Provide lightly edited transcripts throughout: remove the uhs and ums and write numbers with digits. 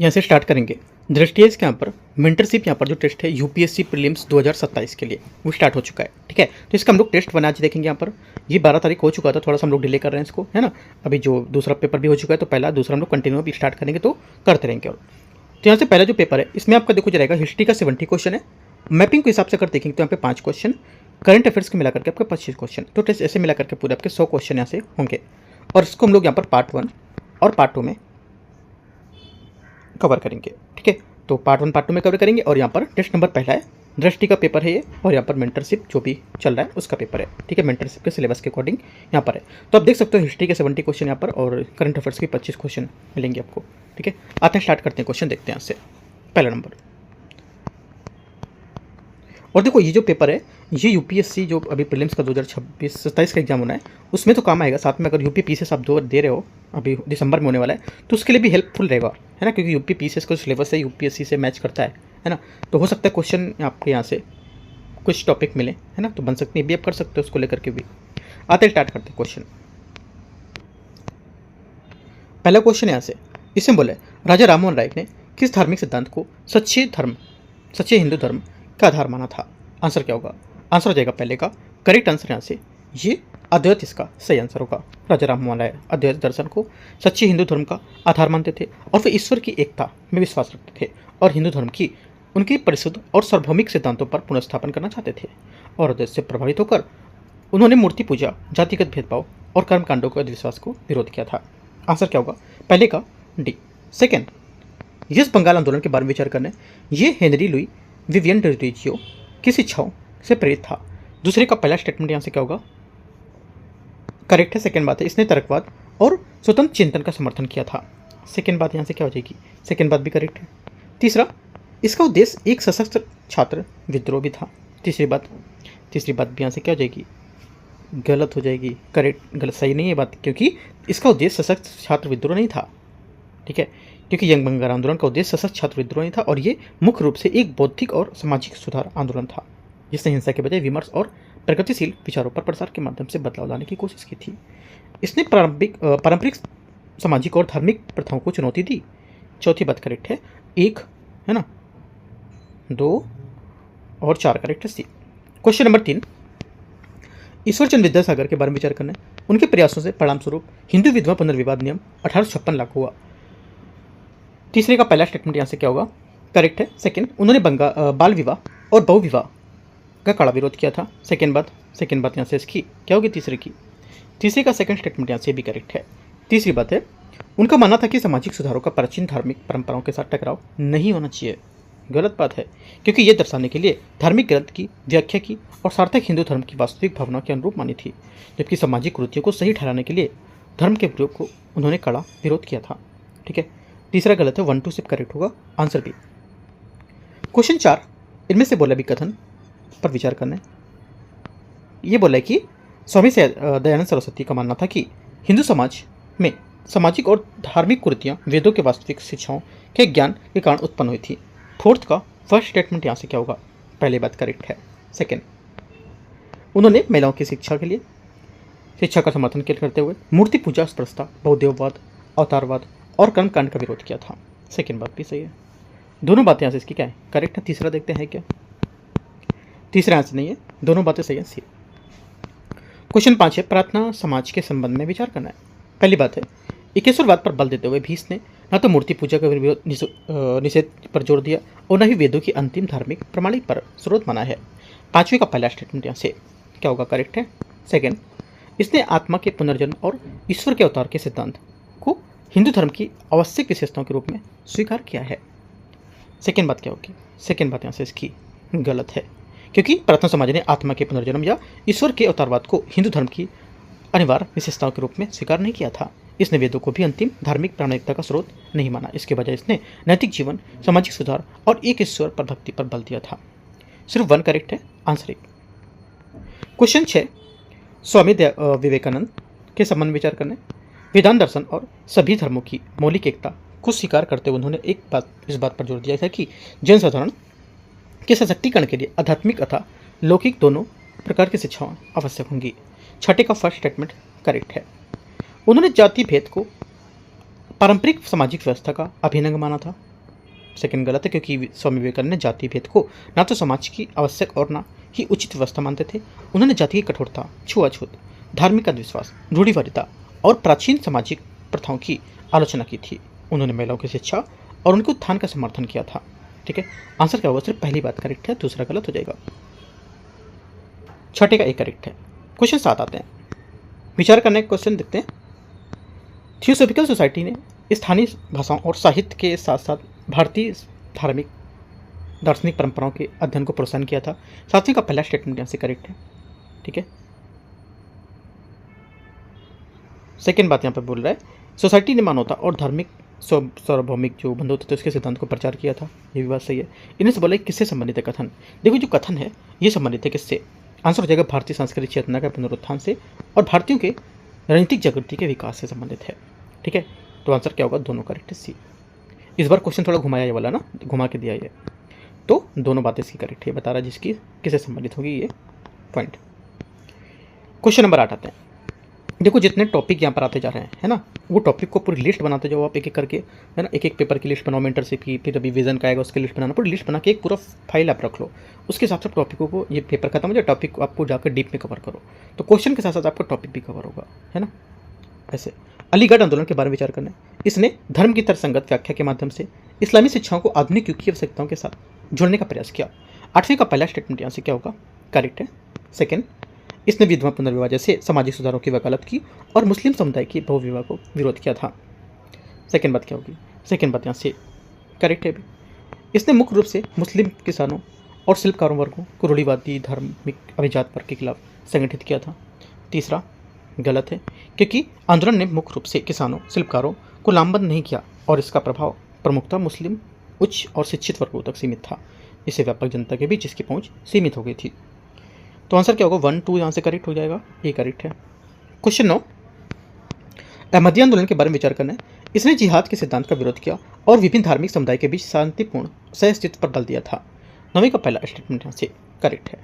यहाँ से स्टार्ट करेंगे। दृष्टिएज के यहाँ पर मेंटरशिप यहाँ पर जो टेस्ट है यूपीएससी प्रीलिम्स 2027 के लिए वो स्टार्ट हो चुका है। ठीक है, तो इसका हम लोग टेस्ट 1 आज देखेंगे। यहाँ पर ये 12 तारीख हो चुका था, थोड़ा सा हम लोग डिले कर रहे हैं इसको, है ना। अभी जो दूसरा पेपर भी हो चुका है, तो पहला दूसरा हम लोग कंटिन्यू भी स्टार्ट करेंगे तो करते रहेंगे। और तो यहाँ से पहला जो पेपर है इसमें आपका देखो जाएगा, हिस्ट्री का 70 क्वेश्चन है। मैपिंग के हिसाब से अगर देखेंगे तो यहाँ पे 5 क्वेश्चन, करंट अफेयर्स के मिला करके आपके 25 क्वेश्चन, तो टेस्ट ऐसे मिला करके पूरे आपके 100 क्वेश्चन यहाँ से होंगे। और इसको हम लोग यहाँ पर पार्ट 1 और पार्ट 2 में कवर करेंगे। ठीक है, तो पार्ट 1 पार्ट 2 में कवर करेंगे। और यहाँ पर टेस्ट नंबर पहला है, दृष्टि का पेपर है ये, और यहाँ पर मेंटरशिप जो भी चल रहा है उसका पेपर है। ठीक है, मेंटरशिप के सिलेबस के अकॉर्डिंग यहाँ पर है। तो आप देख सकते हो हिस्ट्री के 70 क्वेश्चन यहाँ पर और करंट अफेयर्स के 25 क्वेश्चन मिलेंगे आपको। ठीक है, आते हैं स्टार्ट करते हैं, क्वेश्चन देखते हैं यहाँ से। पहला नंबर, और देखो ये जो पेपर है ये यूपीएससी जो अभी प्रीलिम्स का 2026-27 का एग्जाम होना है उसमें तो काम आएगा। साथ में अगर यूपी पीसीएस आप 2 दे रहे हो, अभी दिसंबर में होने वाला है, तो उसके लिए भी हेल्पफुल रहेगा, है ना, क्योंकि यूपी पीसीएस का सिलेबस है यूपीएससी से मैच करता है ना। तो हो सकता है क्वेश्चन आपके यहाँ से कुछ टॉपिक मिले, है ना, तो बन सकते हैं, भी आप कर सकते हो उसको लेकर के भी। आते स्टार्ट करते हैं क्वेश्चन। पहला क्वेश्चन यहाँ से, इसमें बोले राजा राममोहन राय ने किस धार्मिक सिद्धांत को सच्चे हिंदू धर्म का आधार माना था? आंसर क्या होगा? आंसर हो जाएगा पहले का करेक्ट आंसर यहाँ से, ये अद्वैत इसका सही आंसर होगा। राजा राममोहन राय अद्वैत दर्शन को सच्चे हिंदू धर्म का आधार मानते थे और वे ईश्वर की एकता में विश्वास रखते थे और हिंदू धर्म की उनकी परिशुद्ध और सार्वभौमिक सिद्धांतों पर पुनर्स्थापन करना चाहते थे। और अद्वैत से प्रभावित होकर उन्होंने मूर्ति पूजा, जातिगत भेदभाव और कर्मकांडों के अंधविश्वास को विरोध किया था। आंसर क्या होगा? पहले का डी। सेकेंड, यस बंगाल आंदोलन के बारे में विचार करने, ये हेनरी लुई विवियन डिजियो किस इच्छाओं से प्रेरित था? दूसरे का पहला स्टेटमेंट यहाँ से क्या होगा? करेक्ट है। सेकेंड बात है, इसने तर्कवाद और स्वतंत्र चिंतन का समर्थन किया था। सेकेंड बात यहाँ से क्या हो जाएगी? सेकेंड बात भी करेक्ट है। तीसरा, इसका उद्देश्य एक सशस्त्र छात्र विद्रोह भी था। तीसरी बात भी यहाँ से क्या हो जाएगी? गलत हो जाएगी। करेक्ट, गलत, सही नहीं है बात, क्योंकि इसका उद्देश्य सशस्त्र छात्र विद्रोह नहीं था। ठीक है, क्योंकि यंग बंगाल आंदोलन का उद्देश्य सशस्त्र छात्र विद्रोह नहीं था और ये मुख्य रूप से एक बौद्धिक और सामाजिक सुधार आंदोलन था, जिसने हिंसा के बजाय विमर्श और प्रगतिशील विचारों पर प्रसार के माध्यम से बदलाव लाने की कोशिश की थी। इसने पारंपरिक सामाजिक और धार्मिक प्रथाओं को चुनौती दी। चौथी बात करेक्ट है, 1 है ना, 2 और 4 करेक्ट है सी। क्वेश्चन नंबर 3, ईश्वरचंद्र विद्यासागर के बारे में विचार करना है। उनके प्रयासों से परिणाम स्वरूप हिंदू विधवा पुनर्विवाद नियम 1856 लागू हुआ। तीसरे का पहला स्टेटमेंट यहाँ से क्या होगा? करेक्ट है। सेकंड, उन्होंने बाल विवाह और बहु विवाह का कड़ा विरोध किया था। सेकंड बात यहाँ से इसकी क्या होगी? तीसरे का सेकंड स्टेटमेंट यहाँ से भी करेक्ट है। तीसरी बात है, उनका मानना था कि सामाजिक सुधारों का प्राचीन धार्मिक परंपराओं के साथ टकराव नहीं होना चाहिए। गलत बात है, क्योंकि यह दर्शाने के लिए धार्मिक ग्रंथ की व्याख्या की और सार्थक हिंदू धर्म की वास्तविक भावना के अनुरूप मानी थी, जबकि सामाजिक कुरीतियों को सही ठहराने के लिए धर्म के प्रयोग को उन्होंने कड़ा विरोध किया था। ठीक है, तीसरा गलत है, 1 2 सिर्फ करेक्ट होगा, आंसर बी। क्वेश्चन 4, इनमें से बोला भी कथन पर विचार करना है। ये बोला है कि स्वामी दयानंद सरस्वती का मानना था कि हिंदू समाज में सामाजिक और धार्मिक कुरीतियाँ वेदों के वास्तविक शिक्षाओं के ज्ञान के कारण उत्पन्न हुई थी। फोर्थ का फर्स्ट स्टेटमेंट यहाँ से क्या होगा? पहली बात करेक्ट है। सेकेंड, उन्होंने महिलाओं की शिक्षा का समर्थन करते हुए मूर्ति पूजा, स्पर्शता, बहुदेववाद, अवतारवाद और कर्मकांड का विरोध किया था। सेकेंड बात भी सही है। दोनों बातें यहाँ से इसकी क्या है? करेक्ट है। तीसरा देखते हैं क्या? तीसरा आंसर नहीं है, दोनों बातें सही है, सी। क्वेश्चन 5 है, प्रार्थना समाज के संबंध में विचार करना है। पहली बात है, एकेश्वरवाद पर बल देते हुए भीष्म ने न तो मूर्ति पूजा का निषेध पर जोर दिया और न ही वेदों की अंतिम धार्मिक प्रणाली पर स्रोत माना है। पांचवें का पहला स्टेटमेंट यहाँ से क्या होगा? करेक्ट है। सेकेंड, इसने आत्मा के पुनर्जन्म और ईश्वर के अवतार के सिद्धांत को हिंदू धर्म की आवश्यक विशेषताओं के रूप में स्वीकार किया है। सेकेंड बात क्या होगी? सेकेंड बात यहाँ से इसकी गलत है, क्योंकि प्रार्थना समाज ने आत्मा के पुनर्जन्म या ईश्वर के अवतारवाद को हिंदू धर्म की अनिवार्य विशेषताओं के रूप में स्वीकार नहीं किया था। इसने वेदों को भी अंतिम धार्मिक प्रामाणिकता का स्रोत नहीं माना। इसके बजाय इसने नैतिक जीवन, सामाजिक सुधार और एक ईश्वर पर भक्ति पर बल दिया था। सिर्फ 1 करेक्ट है, आंसर 1। क्वेश्चन 6, स्वामी विवेकानंद के संबंध में विचार करने। वेदांत दर्शन और सभी धर्मों की मौलिक एकता को स्वीकार करते हुए उन्होंने इस बात पर जोर दिया था कि जनसाधारण के सशक्तिकरण के लिए आध्यात्मिक तथा लौकिक दोनों प्रकार की शिक्षाएं आवश्यक होंगी। छठे का फर्स्ट स्टेटमेंट करेक्ट है। उन्होंने जाति भेद को पारंपरिक सामाजिक व्यवस्था का अभिन्न अंग माना था। सेकंड गलत है, क्योंकि स्वामी विवेकानंद ने जाति भेद को ना तो समाज की आवश्यक और ना ही उचित व्यवस्था मानते थे। उन्होंने जाति की कठोरता, छुआछूत, धार्मिक अंधविश्वास, रूढ़िवादिता और प्राचीन सामाजिक प्रथाओं की आलोचना की थी। उन्होंने महिलाओं की शिक्षा और उनके उत्थान का समर्थन किया था। ठीक है, आंसर क्या होगा? सिर्फ पहली बात करेक्ट है, दूसरा गलत हो जाएगा। छठे का एक करेक्ट है। क्वेश्चन 7 आते हैं, विचार करने का क्वेश्चन देखते हैं। थियोसॉफिकल सोसाइटी ने स्थानीय भाषाओं और साहित्य के साथ साथ भारतीय धार्मिक दार्शनिक परंपराओं के अध्ययन को प्रोत्साहन किया था। सातवीं का पहला स्टेटमेंट यहाँ से करेक्ट है। ठीक है, सेकेंड बात यहाँ पर बोल रहा है, सोसाइटी ने मानवता और धार्मिक सार्वभौमिक जो बंधुत्व थे उसके सिद्धांत को प्रचार किया था। ये भी बात सही है। इन्हें से बोला किससे संबंधित है कथन? देखो जो कथन है ये संबंधित है किससे? आंसर हो जाएगा भारतीय सांस्कृतिक चेतना का पुनरुत्थान से और भारतीयों के राजनीतिक जागृति के विकास से संबंधित है। ठीक है, तो आंसर क्या होगा? दोनों करेक्ट है, सी। इस बार क्वेश्चन थोड़ा घुमाया ये वाला ना, घुमा के दिया ये, तो दोनों बातें इसकी करेक्ट है, बता रहा जिसकी किससे संबंधित होगी ये पॉइंट। क्वेश्चन नंबर 8 आते हैं। देखो जितने टॉपिक यहाँ पर आते जा रहे हैं है ना, वो टॉपिक को पूरी लिस्ट बनाते जाओ आप एक एक करके, है ना। एक एक पेपर की लिस्ट बनाओ, मेंटरशिप की, फिर अभी विजन का आएगा उसकी लिस्ट बनाना, पूरी लिस्ट बना के एक पूरा फाइल आप रख लो। उसके हिसाब से टॉपिकों को, ये पेपर खत्म हो जाए टॉपिक को आपको जाकर डीप में कवर करो, तो क्वेश्चन के साथ साथ आपका टॉपिक भी कवर होगा, है ना। ऐसे अलीगढ़ आंदोलन के बारे में विचार करना है। इसने धर्म की तर्कसंगत व्याख्या के माध्यम से इस्लामी शिक्षाओं को आधुनिक युग की आवश्यकताओं के साथ जोड़ने का प्रयास किया। 8वें का पहला स्टेटमेंट यहाँ से क्या होगा? करेक्ट है। सेकेंड, इसने विधवा पुनर्विवाह जैसे सामाजिक सुधारों की वकालत की और मुस्लिम समुदाय की बहुविवाह को विरोध किया था। सेकेंड बात क्या होगी? सेकेंड बात यहाँ से करेक्ट है भी। इसने मुख्य रूप से मुस्लिम किसानों और शिल्पकारों वर्गों को रूढ़िवादी धार्मिक अभिजात वर्ग के खिलाफ संगठित किया था। तीसरा गलत है, क्योंकि आंदोलन ने मुख्य रूप से किसानों शिल्पकारों को लामबंद नहीं किया और इसका प्रभाव प्रमुखता मुस्लिम उच्च और शिक्षित वर्गों तक सीमित था। इससे व्यापक जनता के बीच इसकी पहुंच सीमित हो गई थी। तो आंसर क्या होगा? 1 2 यहाँ से करेक्ट हो जाएगा, ये करेक्ट है। क्वेश्चन 9, अहमदिया आंदोलन के बारे में विचार करना है। इसने जिहाद के सिद्धांत का विरोध किया और विभिन्न धार्मिक समुदाय के बीच शांतिपूर्ण सहअस्तित्व पर बल दिया था। 9वें का पहला स्टेटमेंट यहाँ से करेक्ट है।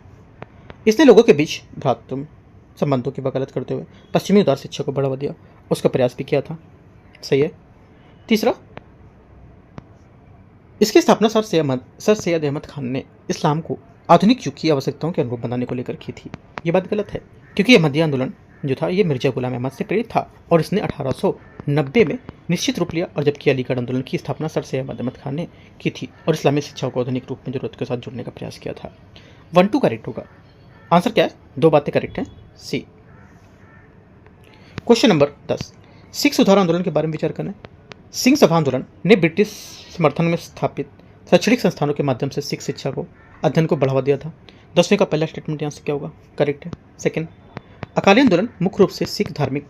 इसने लोगों के बीच भ्रातृत्व संबंधों की वकालत करते हुए पश्चिमी उदार शिक्षा को बढ़ावा दिया, उसका प्रयास भी किया था। सही है। तीसरा, इसकी स्थापना सर सैयद अहमद खान ने इस्लाम को आधुनिक युग की आवश्यकताओं के अनुरूप बनाने को लेकर की थी। ये बात गलत है, क्योंकि अहमदिया आंदोलन जो था ये मिर्जा गुलाम अहमद से प्रेरित था और इसने 1890 में निश्चित रूप लिया, और जबकि अलीगढ़ आंदोलन की स्थापना सर सैयद अहमद खान ने की थी और इस्लामी शिक्षा को आधुनिक रूप में जरूरत के साथ जोड़ने का प्रयास किया था। 1 2 करेक्ट होगा। आंसर क्या है? 2 बातें करेक्ट हैं, सी। क्वेश्चन नंबर 10, सिख सुधार आंदोलन के बारे में विचार करना है। सिंह सभा आंदोलन ने ब्रिटिश समर्थन में स्थापित शैक्षणिक संस्थानों के माध्यम से सिख शिक्षा को अध्ययन को बढ़ावा दिया था। 10वें का पहला स्टेटमेंट यहाँ से क्या होगा? करेक्ट है। सेकंड, अकाली आंदोलन मुख्य रूप से सिख धार्मिक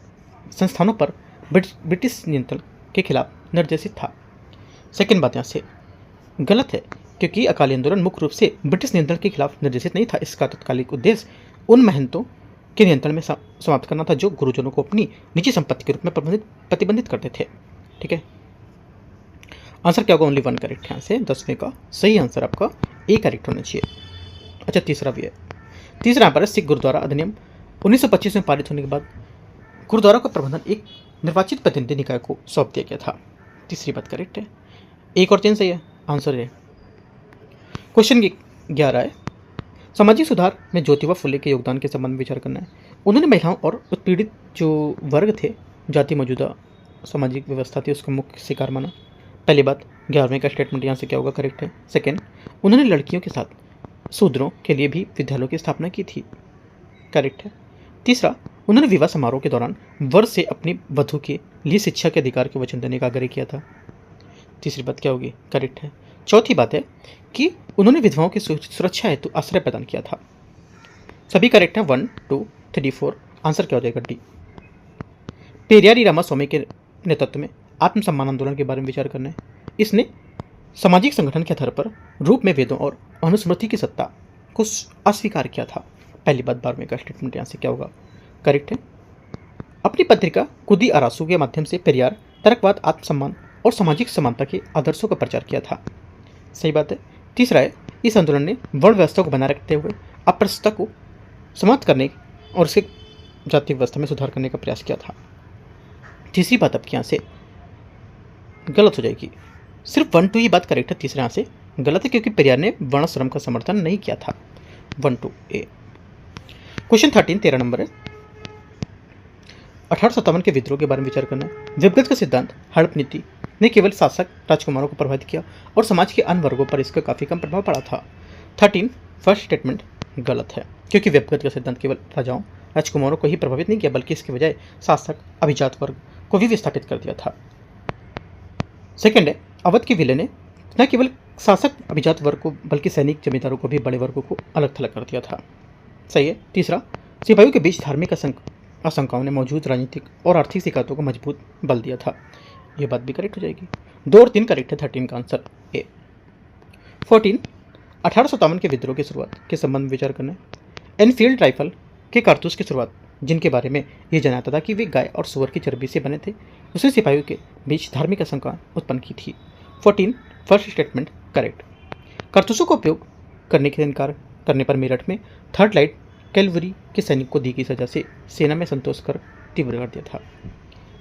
संस्थानों पर ब्रिटिश नियंत्रण के खिलाफ निर्देशित था। सेकंड बात यहाँ से गलत है, क्योंकि अकाली आंदोलन मुख्य रूप से ब्रिटिश नियंत्रण के खिलाफ निर्देशित नहीं था। इसका तत्कालिक उद्देश्य उन महंतों के नियंत्रण में समाप्त करना था जो गुरुजनों को अपनी निजी संपत्ति के रूप में प्रतिबंधित करते थे। ठीक है, आंसर क्या होगा? ओनली 1 करेक्ट है यहाँ से। 10वें का सही आंसर आपका ए करेक्ट होना चाहिए। अच्छा, तीसरा भी है। तीसरा यहाँ पर सिख गुरुद्वारा अधिनियम 1925 में पारित होने के बाद गुरुद्वारा का प्रबंधन एक निर्वाचित प्रतिनिधि निकाय को सौंप दिया गया था। तीसरी बात करेक्ट है। एक और 3 सही है, आंसर है। क्वेश्चन 11 है, सामाजिक सुधार में ज्योतिबा फुले के योगदान के संबंध में विचार करना है। उन्होंने महिलाओं और उत्पीड़ित जो वर्ग थे, जाति मौजूदा सामाजिक व्यवस्था थी, उसका मुख्य शिकार माना। पहली बात, 11वें का स्टेटमेंट यहाँ से क्या होगा? करेक्ट है। सेकेंड, उन्होंने लड़कियों के साथ शूद्रों के लिए भी विद्यालयों की स्थापना की थी। करेक्ट है। तीसरा, उन्होंने विवाह समारोह के दौरान वर से अपनी वधू के लिए शिक्षा के अधिकार के वचन देने का आग्रह किया था। तीसरी बात क्या होगी? करेक्ट है। चौथी बात है कि उन्होंने विधवाओं की सुरक्षा हेतु आश्रय प्रदान किया था। सभी करेक्ट हैं, 1 2 3 4। आंसर क्या हो जाएगा? डी। पेरियारी रामास्वामी के नेतृत्व में आत्मसम्मान आंदोलन के बारे में विचार करना है। इसने सामाजिक संगठन के आधार पर रूप में वेदों और अनुस्मृति की सत्ता को अस्वीकार किया था। पहली बात 12वें का स्टेटमेंट यहाँ से क्या होगा? करेक्ट है। अपनी पत्रिका कुदी अरासू के माध्यम से पेरियार तर्कवाद, आत्मसम्मान और सामाजिक समानता के आदर्शों का प्रचार किया था। सही बात है। तीसरा है, इस आंदोलन ने वर्ण व्यवस्था को बनाए रखते हुए अस्पृश्यता को समाप्त करने और उसके जाति व्यवस्था में सुधार करने का प्रयास किया था। तीसरी बात आपके यहाँ से गलत हो जाएगी। सिर्फ 1 2 ही बात करेक्ट है, तीसरे यहाँ से गलत है क्योंकि पेरियार ने वर्णाश्रम का समर्थन नहीं किया था। 1 2 ए। क्वेश्चन 13 13 नंबर है। 1857 के विद्रोह के बारे में विचार करना है। विभगत का सिद्धांत हड़प नीति ने केवल शासक राजकुमारों को प्रभावित किया और समाज के अन्य वर्गों पर इसका काफ़ी कम प्रभाव पड़ा था। 13 फर्स्ट स्टेटमेंट गलत है क्योंकि विभगत का सिद्धांत केवल राजाओं राजकुमारों को ही प्रभावित नहीं किया बल्कि इसके बजाय शासक अभिजात वर्ग को भी विस्थापित कर दिया था। सेकेंड है, अवध के विलय ने न केवल शासक अभिजात वर्ग को बल्कि सैनिक जमींदारों को भी बड़े वर्गों को अलग थलग कर दिया था। सही है। तीसरा, सिपाहियों के बीच धार्मिक आशंकाओं ने मौजूद राजनीतिक और आर्थिक शिकायतों को मजबूत बल दिया था। यह बात भी करेक्ट हो जाएगी। 2 और 3 करेक्ट है। 13 का आंसर ए। 14 1857 के विद्रोह की शुरुआत के संबंध में विचार करना है। एनफील्ड राइफल के कारतूस की शुरुआत जिनके बारे में यह जाना था कि वे गाय और सुअर की चर्बी से बने थे, उसने सिपाहियों के बीच धार्मिक आशंका उत्पन्न की थी। 14 फर्स्ट स्टेटमेंट करेक्ट। कारतूसों का उपयोग करने के इनकार करने पर मेरठ में 3rd लाइट कैलवरी के सैनिक को दी गई सजा से सेना में संतोष कर तीव्र कर दिया था।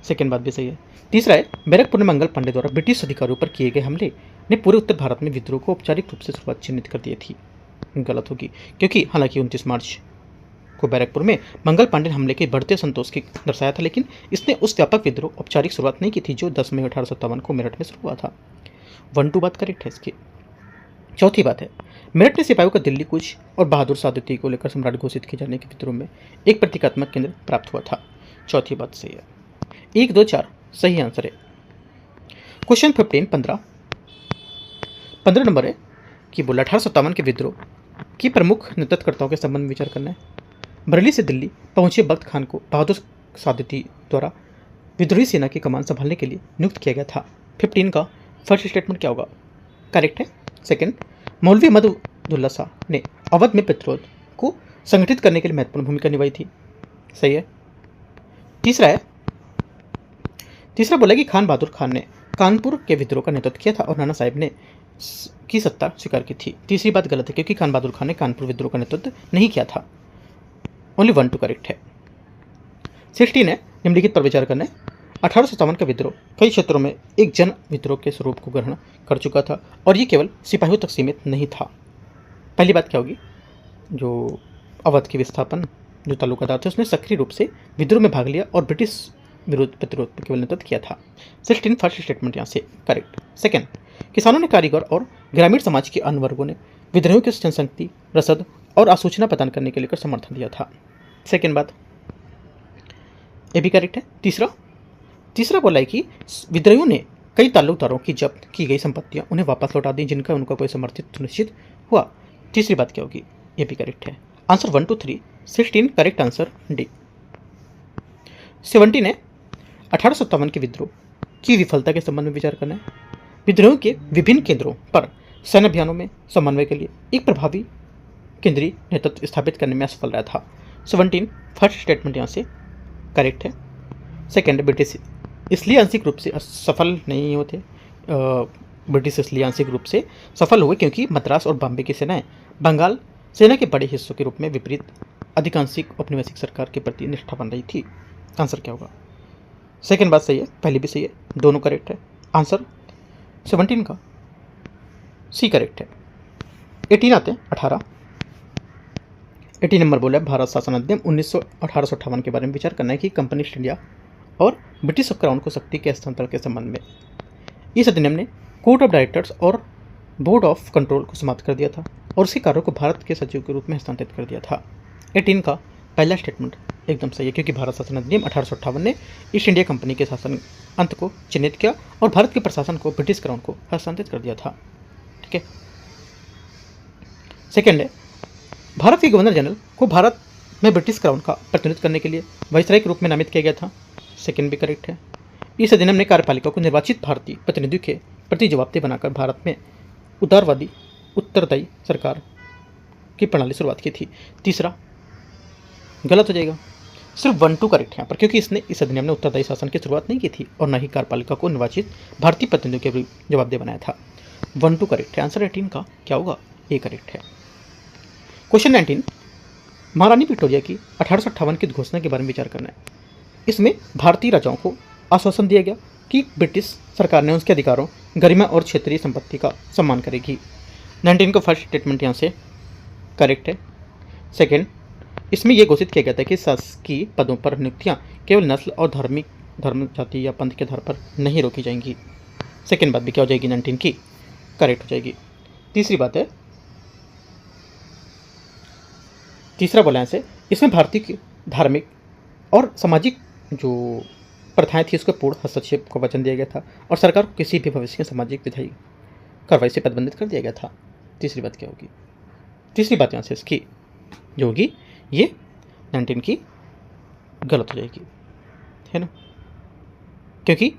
सेकेंड बात भी सही है। तीसरा है, बैरकपुर में मंगल पांडे द्वारा ब्रिटिश अधिकारियों पर किए गए हमले ने पूरे उत्तर भारत में विद्रोह को औपचारिक रूप से शुरुआत चिन्हित कर दी थी। गलत होगी क्योंकि हालांकि 29 मार्च को बैरकपुर में मंगल पांडे हमले के बढ़ते संतोष की दर्शाया था, लेकिन इसने उस व्यापक विद्रोह औपचारिक शुरुआत नहीं की थी जो 10 मई 1857 को मेरठ में शुरू हुआ था। 1 2 बात करेक्ट है इसकी। चौथी बात है, मेरठ ने सिपाहियों का दिल्ली कूच और बहादुर शाह द्वितीय को लेकर सम्राट घोषित किए जाने के विद्रोह में एक प्रतीकात्मक केंद्र प्राप्त हुआ था। चौथी बात सही है। 1 2 4 सही आंसर है। क्वेश्चन 15 15 नंबर है कि बोला 1857 के विद्रोह की प्रमुख नेतृत्वकर्ताओं के संबंध में विचार करना है। बरेली से दिल्ली पहुंचे बख्त खान को बहादुर शाह द्वितीय द्वारा विद्रोही सेना की कमान संभालने के लिए नियुक्त किया गया था। 15 का फर्स्ट स्टेटमेंट क्या होगा? करेक्ट है। सेकंड, मौलवी अहमदुल्ला शाह ने अवध में प्रतिरोध को संगठित करने के लिए महत्वपूर्ण भूमिका निभाई थी। सही है। तीसरा बोला कि खान बहादुर खान ने कानपुर के विद्रोह का नेतृत्व किया था और नाना साहिब ने की सत्ता स्वीकार की थी। तीसरी बात गलत है क्योंकि खान बहादुर खान ने कानपुर विद्रोह का नेतृत्व नहीं किया था। ओनली 1 2 करेक्ट है। 16 है, निम्नलिखित पर विचार करना है। 1857 का विद्रोह कई क्षेत्रों में एक जन विद्रोह के स्वरूप को ग्रहण कर चुका था और ये केवल सिपाहियों तक सीमित नहीं था। पहली बात क्या होगी? जो अवध के विस्थापन जो तालुकादार थे उसने सक्रिय रूप से विद्रोह में भाग लिया और ब्रिटिश विरोध प्रतिरोध पर केवल नेतृत्व किया था। 16 फर्स्ट स्टेटमेंट यहाँ से करेक्ट। सेकेंड, किसानों ने कारीगर और ग्रामीण समाज के अन्य वर्गों ने विद्रोहियों की जनशक्ति, रसद और आसूचना प्रदान करने के लिए समर्थन दिया था। सेकेंड बात ये भी करेक्ट है। तीसरा बोला है कि विद्रोहियों ने कई ताल्लुकदारों की जब्त की गई संपत्तियां उन्हें वापस लौटा दी जिनका उनका कोई समर्थित सुनिश्चित हुआ। तीसरी बात क्या होगी? ये भी करेक्ट है। Answer 1 2 3 16 correct answer D. 17 है, 1857 के विद्रोह की विफलता के संबंध में विचार करना है। विद्रोह के विभिन्न केंद्रों पर सैन्य अभियानों में समन्वय के लिए एक प्रभावी केंद्रीय नेतृत्व स्थापित करने में असफल रहा था। 17 फर्स्ट स्टेटमेंट यहाँ से करेक्ट है। सेकेंड, ब्रिटिश इसलिए आंशिक रूप से सफल नहीं होते ब्रिटिश इसलिए आंशिक रूप से सफल हुए क्योंकि मद्रास और बॉम्बे की सेनाएं बंगाल सेना के बड़े हिस्सों के रूप में विपरीत अधिकांशिक औपनिवेशिक सरकार के प्रति निष्ठा बन रही थी। आंसर क्या होगा? सेकेंड बात सही है, पहली भी सही है, दोनों करेक्ट है। आंसर 17 का सी करेक्ट है। 18 आते हैं 18 नंबर बोला है, भारत शासन अधिनियम 1858 के बारे में विचार करना है कि कंपनी ईस्ट इंडिया और ब्रिटिश क्राउन को शक्ति के हस्तांतरण के संबंध में। इस अधिनियम ने कोर्ट ऑफ डायरेक्टर्स और बोर्ड ऑफ कंट्रोल को समाप्त कर दिया था और उसके कार्यों को भारत के सचिव के रूप में हस्तांतरित कर दिया था। 18 का पहला स्टेटमेंट एकदम सही है क्योंकि भारत शासन अधिनियम 1858 ने ईस्ट इंडिया कंपनी के शासन अंत को चिन्हित किया और भारत के प्रशासन को ब्रिटिश क्राउन को हस्तांतरित कर दिया था। ठीक है। सेकेंड है, भारत के गवर्नर जनरल को भारत में ब्रिटिश क्राउन का प्रतिनिधित्व करने के लिए वाइसराय के रूप में नामित किया गया था। सेकेंड भी करेक्ट है। इस अधिनियम ने कार्यपालिका को निर्वाचित भारतीय प्रतिनिधियों के प्रति जवाबदेह बनाकर भारत में उदारवादी उत्तरदायी सरकार की प्रणाली शुरुआत की थी। तीसरा गलत हो जाएगा, सिर्फ 1 2 करेक्ट है यहाँ पर क्योंकि इस अधिनियम ने उत्तरदायी शासन की शुरुआत नहीं की थी और न ही कार्यपालिका को निर्वाचित भारतीय प्रतिनिधियों के जवाबदेह बनाया था। 1 2 करेक्ट है। आंसर 18 का क्या होगा? ए करेक्ट है। क्वेश्चन 19, महारानी विक्टोरिया की 1858 की घोषणा के बारे में विचार करना है। इसमें भारतीय राजाओं को आश्वासन दिया गया कि ब्रिटिश सरकार ने उसके अधिकारों, गरिमा और क्षेत्रीय संपत्ति का सम्मान करेगी। 19 का फर्स्ट स्टेटमेंट यहाँ से करेक्ट है। सेकेंड, इसमें यह घोषित किया गया था कि शासकीय पदों पर नियुक्तियाँ केवल नस्ल और धर्म, जाति या पंथ के आधार पर नहीं रोकी जाएंगी। सेकेंड बात भी क्या हो जाएगी 19 की करेक्ट हो जाएगी। तीसरी बात है, तीसरा बोला यहाँ से, इसमें भारतीय की धार्मिक और सामाजिक जो प्रथाएं थी उसके पूर्ण हस्तक्षेप को वचन दिया गया था और सरकार को किसी भी भविष्य की सामाजिक विधायी कार्रवाई से प्रतिबंधित कर दिया गया था। तीसरी बात क्या होगी? तीसरी बात यहाँ से इसकी जो होगी ये 19 की गलत हो जाएगी, है ना, क्योंकि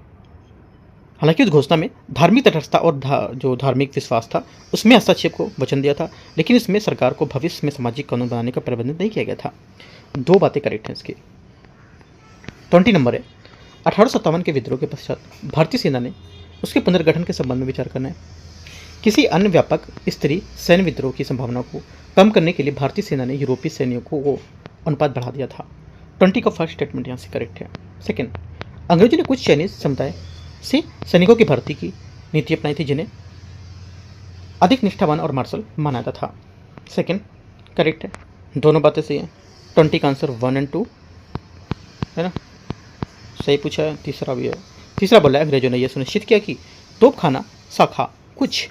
हालांकि उस घोषणा में धार्मिक तटस्थता और जो धार्मिक विश्वास था उसमें हस्तक्षेप को वचन दिया था, लेकिन इसमें सरकार को भविष्य में सामाजिक कानून बनाने का प्रतिबंधित नहीं किया गया था। दो बातें करेक्ट हैं इसकी। 20 नंबर है, 1857 के विद्रोह के पश्चात भारतीय सेना ने उसके पुनर्गठन के संबंध में विचार करना है। किसी अन्य व्यापक स्तरीय सैन्य विद्रोह की संभावना को कम करने के लिए भारतीय सेना ने यूरोपीय सैनिकों को अनुपात बढ़ा दिया था। 20 का फर्स्ट स्टेटमेंट यहाँ से करेक्ट है। सेकेंड, अंग्रेजों ने कुछ चाइनीज समुदाय से सैनिकों की भर्ती की नीति अपनाई थी जिन्हें अधिक निष्ठावान और मार्शल माना जाता था। सेकेंड करेक्ट है, दोनों बातें सही हैं। 20 का आंसर 1 और 2 है ना, सही पूछा है। तीसरा भी है। तीसरा बोला है, अंग्रेजों ने यह सुनिश्चित किया कि तोपखाना शाखा कुछ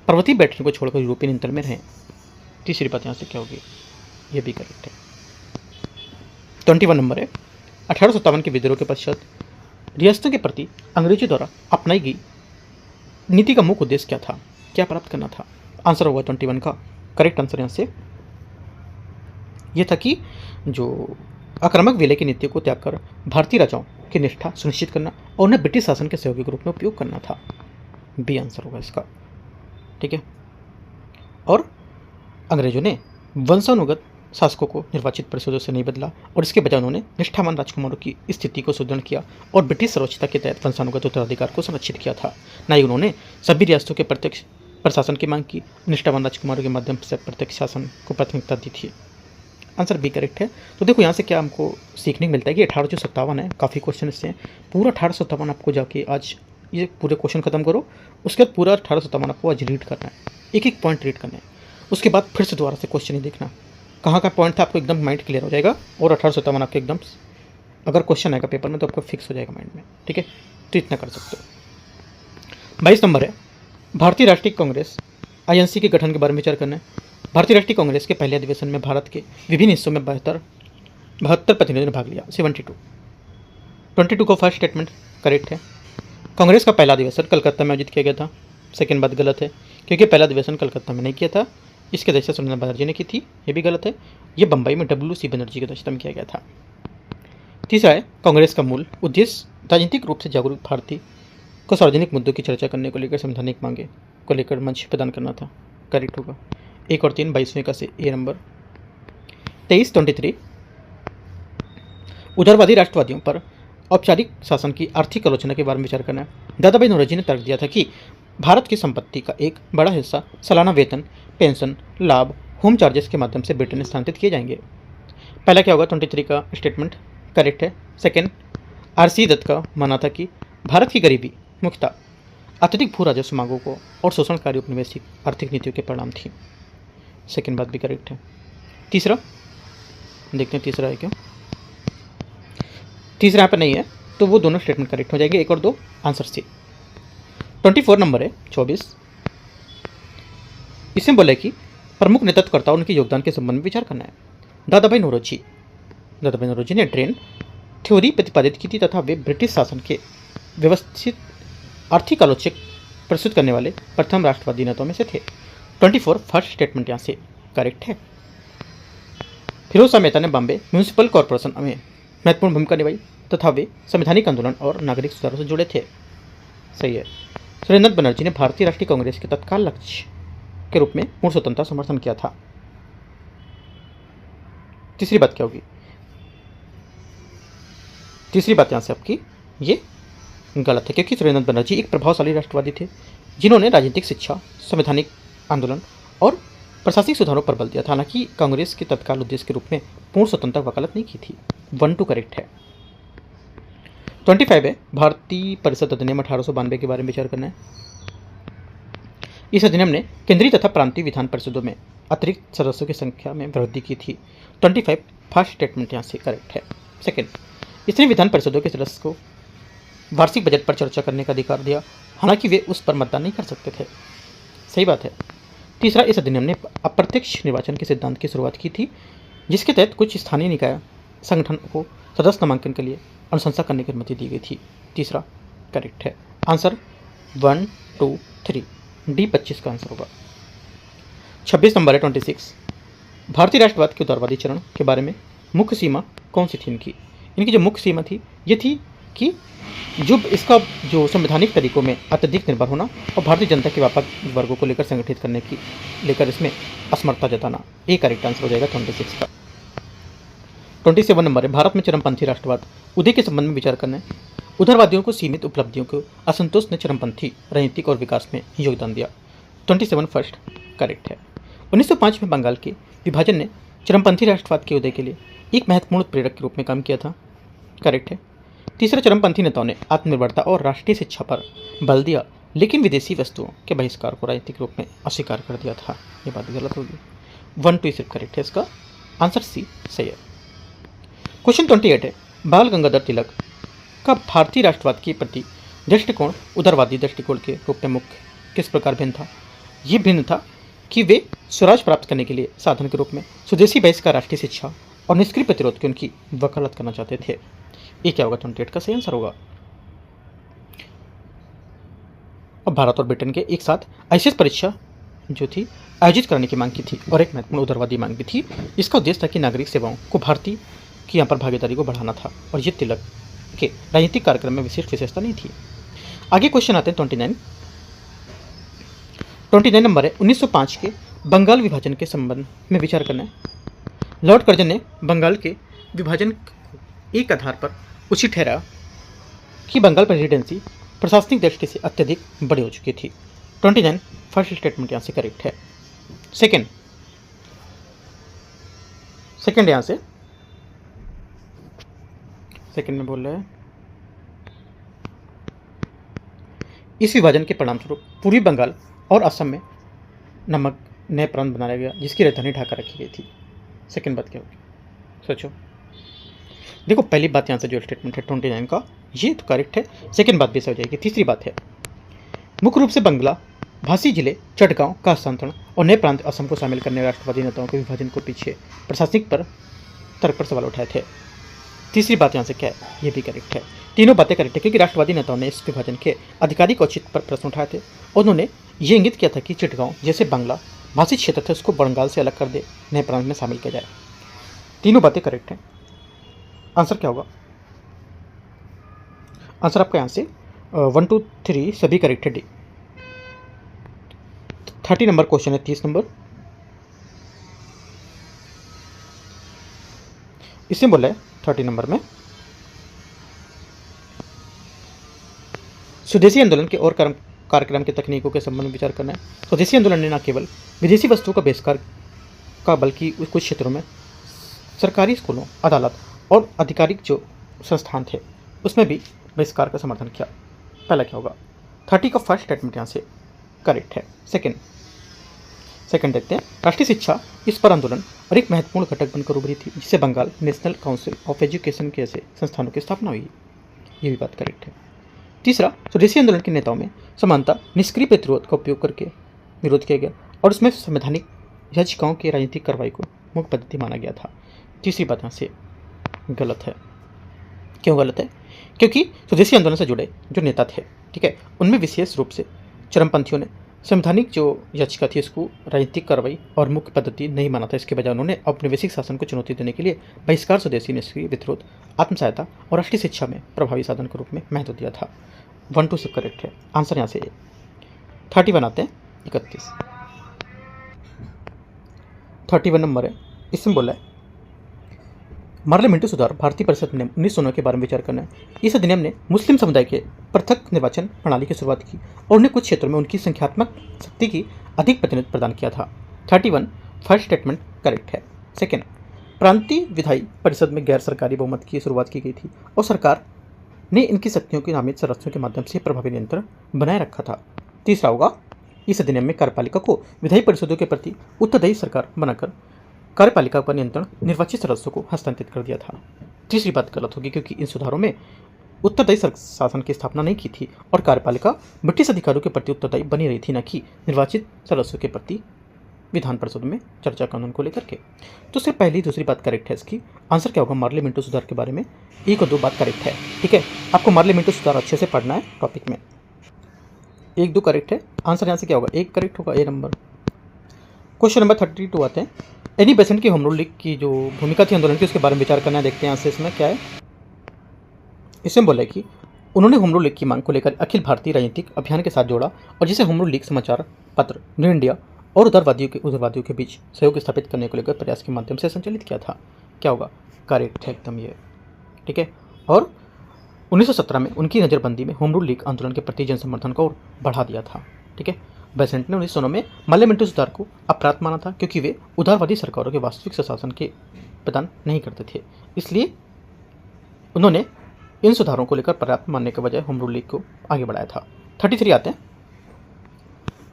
पर्वतीय बैटरी को छोड़कर यूरोपियन इंतल में रहें। तीसरी बात यहाँ से क्या होगी? ये भी करेक्ट है। 21 नंबर है, 1857 के विद्रोह के पश्चात रियासतों के प्रति अंग्रेजों द्वारा अपनाई गई नीति का मुख्य उद्देश्य क्या था, क्या प्राप्त करना था? आंसर होगा 21 का करेक्ट आंसर यहाँ से ये था कि जो आक्रामक विलय की नीति को त्याग कर भारतीय राजाओं की निष्ठा सुनिश्चित करना और उन्हें ब्रिटिश शासन के सहयोगी के रूप में उपयोग करना था। बी आंसर होगा इसका, ठीक है। और अंग्रेजों ने वंशानुगत शासकों को निर्वाचित परिषदों से नहीं बदला और इसके बजाय उन्होंने निष्ठावान राजकुमारों की स्थिति को सुदृढ़ किया और ब्रिटिश सर्वोच्चता के तहत वंशानुगत उत्तराधिकार को संरक्षित किया था। न ही उन्होंने सभी रियासतों के प्रत्यक्ष प्रशासन की मांग की, निष्ठावान राजकुमारों के माध्यम से प्रत्यक्ष शासन को प्राथमिकता दी थी। आंसर बी करेक्ट है। तो देखो यहाँ से क्या हमको सीखने को मिलता है कि 1857 है, काफ़ी क्वेश्चन इससे हैं। पूरा 1857 आपको जाके आज ये पूरे क्वेश्चन खत्म करो, उसके बाद पूरा 1857 आपको आज रीड करना है, एक एक पॉइंट रीड करना है। उसके बाद फिर से दोबारा से क्वेश्चन ही देखना कहाँ का पॉइंट था, आपको एकदम माइंड क्लियर हो जाएगा और 1857 आपके एकदम, अगर क्वेश्चन आएगा पेपर में तो आपको फिक्स हो जाएगा माइंड में, ठीक है। तो इतना कर सकते हो। 22 नंबर है, भारतीय राष्ट्रीय कांग्रेस INC के गठन के बारे में विचार करना है। भारतीय राष्ट्रीय कांग्रेस के पहले अधिवेशन में भारत के विभिन्न हिस्सों में 72 प्रतिनिधियों ने भाग लिया। 72 22 का फर्स्ट स्टेटमेंट करेक्ट है। कांग्रेस का पहला अधिवेशन कलकत्ता में आयोजित किया गया था। सेकेंड बात गलत है, क्योंकि पहला अधिवेशन कलकत्ता में नहीं किया था, इसकी अध्यक्षता सुरेंद्र बनर्जी ने की थी, ये भी गलत है। ये बम्बई में WC बनर्जी की अध्यक्षता में किया गया था। तीसरा है, कांग्रेस का मूल उद्देश्य राजनीतिक रूप से जागरूक भारतीय को सार्वजनिक मुद्दों की चर्चा करने को लेकर संवैधानिक मांगे को लेकर मंच प्रदान करना था। करेक्ट होगा। 1 और 3 22वें का से ए नंबर। 23 उदारवादी राष्ट्रवादियों पर औपचारिक शासन की आर्थिक आलोचना के बारे में विचार करना है। दादा भाई नौरोजी ने तर्क दिया था कि भारत की संपत्ति का एक बड़ा हिस्सा सालाना वेतन, पेंशन, लाभ, होम चार्जेस के माध्यम से ब्रिटेन में स्थानांतरित किए जाएंगे। पहला क्या होगा? 23 का स्टेटमेंट करेक्ट है। सेकेंड, RC दत्त का मानना था कि भारत की गरीबी मुख्यतः अत्यधिक भू राजस्व मांगों को और शोषणकारी उपनिवेशिक आर्थिक नीतियों के परिणाम थी। सेकेंड बात भी करेक्ट है। तीसरा देखते हैं तीसरा है क्यों, तीसरा यहाँ पर नहीं है तो वो दोनों स्टेटमेंट करेक्ट हो जाएंगे, 1 और 2 आंसर सी। 24 नंबर है 24, इसमें बोला कि प्रमुख नेतृत्वकर्ता उनके योगदान के संबंध में विचार करना है। दादा भाई नौरोजी ने ड्रेन थ्योरी प्रतिपादित की थी तथा वे ब्रिटिश शासन के व्यवस्थित आर्थिक आलोचक प्रस्तुत करने वाले प्रथम राष्ट्रवादी नेताओं में से थे। 24 फर्स्ट स्टेटमेंट यहाँ से करेक्ट है। फिरोज शाह मेहता ने बॉम्बे म्यूनिसिपल कॉरपोरेशन में महत्वपूर्ण भूमिका निभाई तथा वे संवैधानिक आंदोलन और नागरिक सुधारों से जुड़े थे। सही है। सुरेंद्र बनर्जी ने भारतीय राष्ट्रीय कांग्रेस के तत्काल लक्ष्य के रूप में पूर्ण स्वतंत्रता समर्थन किया था। तीसरी बात क्या होगी? तीसरी बात यहाँ से आपकी ये गलत है, क्योंकि सुरेंद्र बनर्जी एक प्रभावशाली राष्ट्रवादी थे जिन्होंने राजनीतिक शिक्षा, संवैधानिक आंदोलन और प्रशासनिक सुधारों पर बल दिया था। हालांकि कांग्रेस के तत्काल उद्देश्य के रूप में पूर्ण स्वतंत्रता वकालत नहीं की थी। 1 2 करेक्ट है। 25 है भारतीय परिषद अधिनियम 1892 के बारे में विचार करना है। इस अधिनियम ने केंद्रीय तथा प्रांतीय विधान परिषदों में अतिरिक्त सदस्यों की संख्या में वृद्धि की थी। 25 फर्स्ट स्टेटमेंट यहाँ से करेक्ट है। सेकेंड, इसने विधान परिषदों के सदस्य को वार्षिक बजट पर चर्चा करने का अधिकार दिया, हालांकि वे उस पर मतदान नहीं कर सकते थे। सही बात है। तीसरा, इस अधिनियम ने अप्रत्यक्ष निर्वाचन के सिद्धांत की शुरुआत की थी, जिसके तहत कुछ स्थानीय निकाय संगठन को सदस्य नामांकन के लिए अनुशंसा करने की अनुमति दी गई थी। तीसरा करेक्ट है। आंसर 1, 2, 3 डी 25 का आंसर होगा। 26 नंबर है 26। भारतीय राष्ट्रवाद के उदारवादी चरण के बारे में मुख्य सीमा कौन सी थी इनकी? इनकी जो मुख्य सीमा थी ये थी कि इसका जो संवैधानिक तरीकों में अत्यधिक निर्भर होना और भारतीय जनता के व्यापक वर्गों को लेकर संगठित करने की इसमें असमर्थता जताना। ये करेक्ट आंसर हो जाएगा 26 का। 27 नंबर है भारत में चरमपंथी राष्ट्रवाद उदय के संबंध में विचार करना है। उदारवादियों को सीमित उपलब्धियों को असंतोष ने चरमपंथी राजनीतिक और विकास में योगदान दिया। 27 फर्स्ट करेक्ट है। 1905 में बंगाल के विभाजन ने चरमपंथी राष्ट्रवाद के उदय के लिए एक महत्वपूर्ण प्रेरक के रूप में काम किया था। करेक्ट है। तीसरा, चरमपंथी नेताओं ने आत्मनिर्भरता और राष्ट्रीय शिक्षा पर बल दिया, लेकिन विदेशी वस्तुओं के बहिष्कार को राजनीतिक रूप में अस्वीकार कर दिया था। ये बात गलत होगी। 1, 2 सिर्फ करेक्ट है। इसका आंसर सी सही है। क्वेश्चन 28 है बाल गंगाधर तिलक का भारतीय राष्ट्रवाद के प्रति दृष्टिकोण उदारवादी दृष्टिकोण के रूप में मुख्य किस प्रकार भिन्न था? ये भिन्न था कि वे स्वराज प्राप्त करने के लिए साधन के रूप में स्वदेशी बहिष्कार, राष्ट्रीय शिक्षा और निष्क्रिय प्रतिरोध की उनकी वकालत करना चाहते थे। ये क्या होगा? 28 का सही आंसर होगा। अब भारत और ब्रिटेन के एक साथ आईसीएस परीक्षा जो थी आयोजित करने की मांग की थी और एक महत्वपूर्ण उदारवादी मांग भी थी। इसका उद्देश्य था कि नागरिक सेवाओं को भारतीय की यहाँ पर भागीदारी को बढ़ाना था और ये तिलक के राजनीतिक कार्यक्रम में विशिष्ट विशेषता नहीं थी। आगे क्वेश्चन आते हैं 29 नंबर है 1905 के बंगाल विभाजन के संबंध में विचार करना है। लॉर्ड कर्जन ने बंगाल के विभाजन एक आधार पर उचित ठहराया कि बंगाल प्रेसिडेंसी प्रशासनिक दृष्टि से अत्यधिक बड़ी हो चुकी थी। 29 फर्स्ट स्टेटमेंट यहाँ से करेक्ट है। सेकेंड यहाँ से सेकेंड में बोल रहे हैं इस विभाजन के परिणामस्वरूप पूर्वी बंगाल और असम में नमक नए प्रांत बनाया गया जिसकी राजधानी ढाका रखी गई थी। सेकेंड बात क्या होगी? सोचो। देखो पहली बात यहाँ से जो स्टेटमेंट है 29 का ये तो करेक्ट है। सेकेंड बात भी सही हो जाएगी। तीसरी बात है मुख्य रूप से बंगला भाषी जिले चटगांव का हस्तांतरण और नए प्रांत असम को शामिल करने राष्ट्रवादी नेताओं के विभाजन को पीछे प्रशासनिक तर्क पर सवाल उठाए थे। तीसरी बात यहाँ से क्या है? ये भी करेक्ट है। तीनों बातें करेक्ट है क्योंकि राष्ट्रवादी नेताओं ने इस विभाजन के आधिकारिक औचित्य पर प्रश्न उठाए थे और उन्होंने ये इंगित किया था कि चिटगांव जैसे बांग्ला भाषी क्षेत्र थे उसको बंगाल से अलग कर दे, नए प्रांत में शामिल किया जाए। तीनों बातें करेक्ट हैं। आंसर क्या होगा? आंसर आपका यहाँ से 1, 2, 3 सभी करेक्ट है। डी 30 नंबर क्वेश्चन है 30 नंबर। इसमें बोला है 30 नंबर में स्वदेशी आंदोलन के और कार्यक्रम के तकनीकों के संबंध में विचार करना है। स्वदेशी आंदोलन ने न केवल विदेशी वस्तुओं का बहिष्कार का बल्कि कुछ क्षेत्रों में सरकारी स्कूलों, अदालत और आधिकारिक जो संस्थान थे उसमें भी बहिष्कार का समर्थन किया। पहला क्या होगा? 30 का फर्स्ट स्टेटमेंट यहाँ से करेक्ट है। सेकंड देखते हैं। राष्ट्रीय शिक्षा इस पर आंदोलन और एक महत्वपूर्ण घटक बनकर उभरी थी जिससे Bengal national council of education के ऐसे संस्थानों की स्थापना हुई। ये भी बात करेक्ट है। तीसरा, स्वदेशी आंदोलन के नेताओं में समानता निष्क्रिय प्रतिरोध का उपयोग करके विरोध किया गया और उसमें संवैधानिक याचिकाओं की राजनीतिक कार्रवाई को मुख्य पद्धति माना गया था। तीसरी बात यहाँ से गलत है। क्यों गलत है? क्योंकि स्वदेशी आंदोलन से जुड़े जो नेता थे, ठीक है, उनमें विशेष रूप से चरमपंथियों ने संवैधानिक जो याचिका थी इसको राजनीतिक कार्रवाई और मुख्य पद्धति नहीं माना था। इसके बजाय उन्होंने औपनिवेशिक शासन को चुनौती देने के लिए बहिष्कार, स्वदेशी निष्क्रिय विरोध, आत्म सहायता और राष्ट्रीय शिक्षा में प्रभावी साधन के रूप में महत्व दिया था। 1, 2 सब करेक्ट है। आंसर यहाँ से 31 आते हैं 31। 31 नंबर है। इसमें बोला है पार्लियामेंट्री सुधार भारतीय परिषद ने 1909 के बारे में विचार करना है। इस अधिनियम ने मुस्लिम समुदाय के पृथक निर्वाचन प्रणाली की शुरुआत की और उन्हें कुछ क्षेत्रों में उनकी संख्यात्मक शक्ति की अधिक प्रतिनिधित्व प्रदान किया था। 31 फर्स्ट स्टेटमेंट करेक्ट है। सेकेंड, प्रांतीय विधायी परिषद में गैर सरकारी बहुमत की शुरुआत की गई थी और सरकार ने इनकी शक्तियों की नामित सदस्यों के माध्यम से प्रभावी नियंत्रण बनाए रखा था। तीसरा होगा, इस अधिनियम में कार्यपालिका को विधायी परिषदों के प्रति उत्तरदायी सरकार बनाकर कार्यपालिका पर नियंत्रण निर्वाचित सदस्यों को हस्तांतरित कर दिया था। तीसरी बात गलत होगी, क्योंकि इन सुधारों में उत्तरदायी शासन की स्थापना नहीं की थी और कार्यपालिका ब्रिटिश अधिकारियों के प्रति उत्तरदायी बनी रही थी, न कि निर्वाचित सदस्यों के प्रति विधान परिषद में चर्चा कानून को लेकर के। तो सिर्फ पहली दूसरी बात करेक्ट है। इसकी आंसर क्या होगा? मार्ले मिंटो सुधार के बारे में एक और दो बात करेक्ट है। ठीक है, आपको मार्ले मिंटो सुधार अच्छे से पढ़ना है टॉपिक में। एक दो करेक्ट है, आंसर यहाँ से क्या होगा? एक करेक्ट होगा, ए नंबर। क्वेश्चन नंबर 32 आते हैं। एनी बेसेंट की होम रूल लीग की जो भूमिका थी आंदोलन की, उसके बारे में विचार करना है। देखते हैं यहाँ से इसमें क्या है। इसमें बोला है कि उन्होंने होम रूल लीग की मांग को लेकर अखिल भारतीय राजनीतिक अभियान के साथ जोड़ा और जिसे होम रूल लीग समाचार पत्र, न्यू इंडिया और उदारवादियों के बीच सहयोग स्थापित करने को लेकर प्रयास के माध्यम से संचालित किया था। क्या होगा? करेक्ट है एकदम ये। ठीक है, और 1917 में उनकी नज़रबंदी में होम रूल लीग आंदोलन के प्रति जन समर्थन को और बढ़ा दिया था। ठीक है, बेसेंट ने 1909 में मार्ले मिंटो सुधार को अपराध माना था, क्योंकि वे उदारवादी सरकारों के वास्तविक शासन के प्रदान नहीं करते थे। इसलिए उन्होंने इन सुधारों को लेकर पर्याप्त मानने के बजाय होम रूल लीग को आगे बढ़ाया था। 33 आते हैं।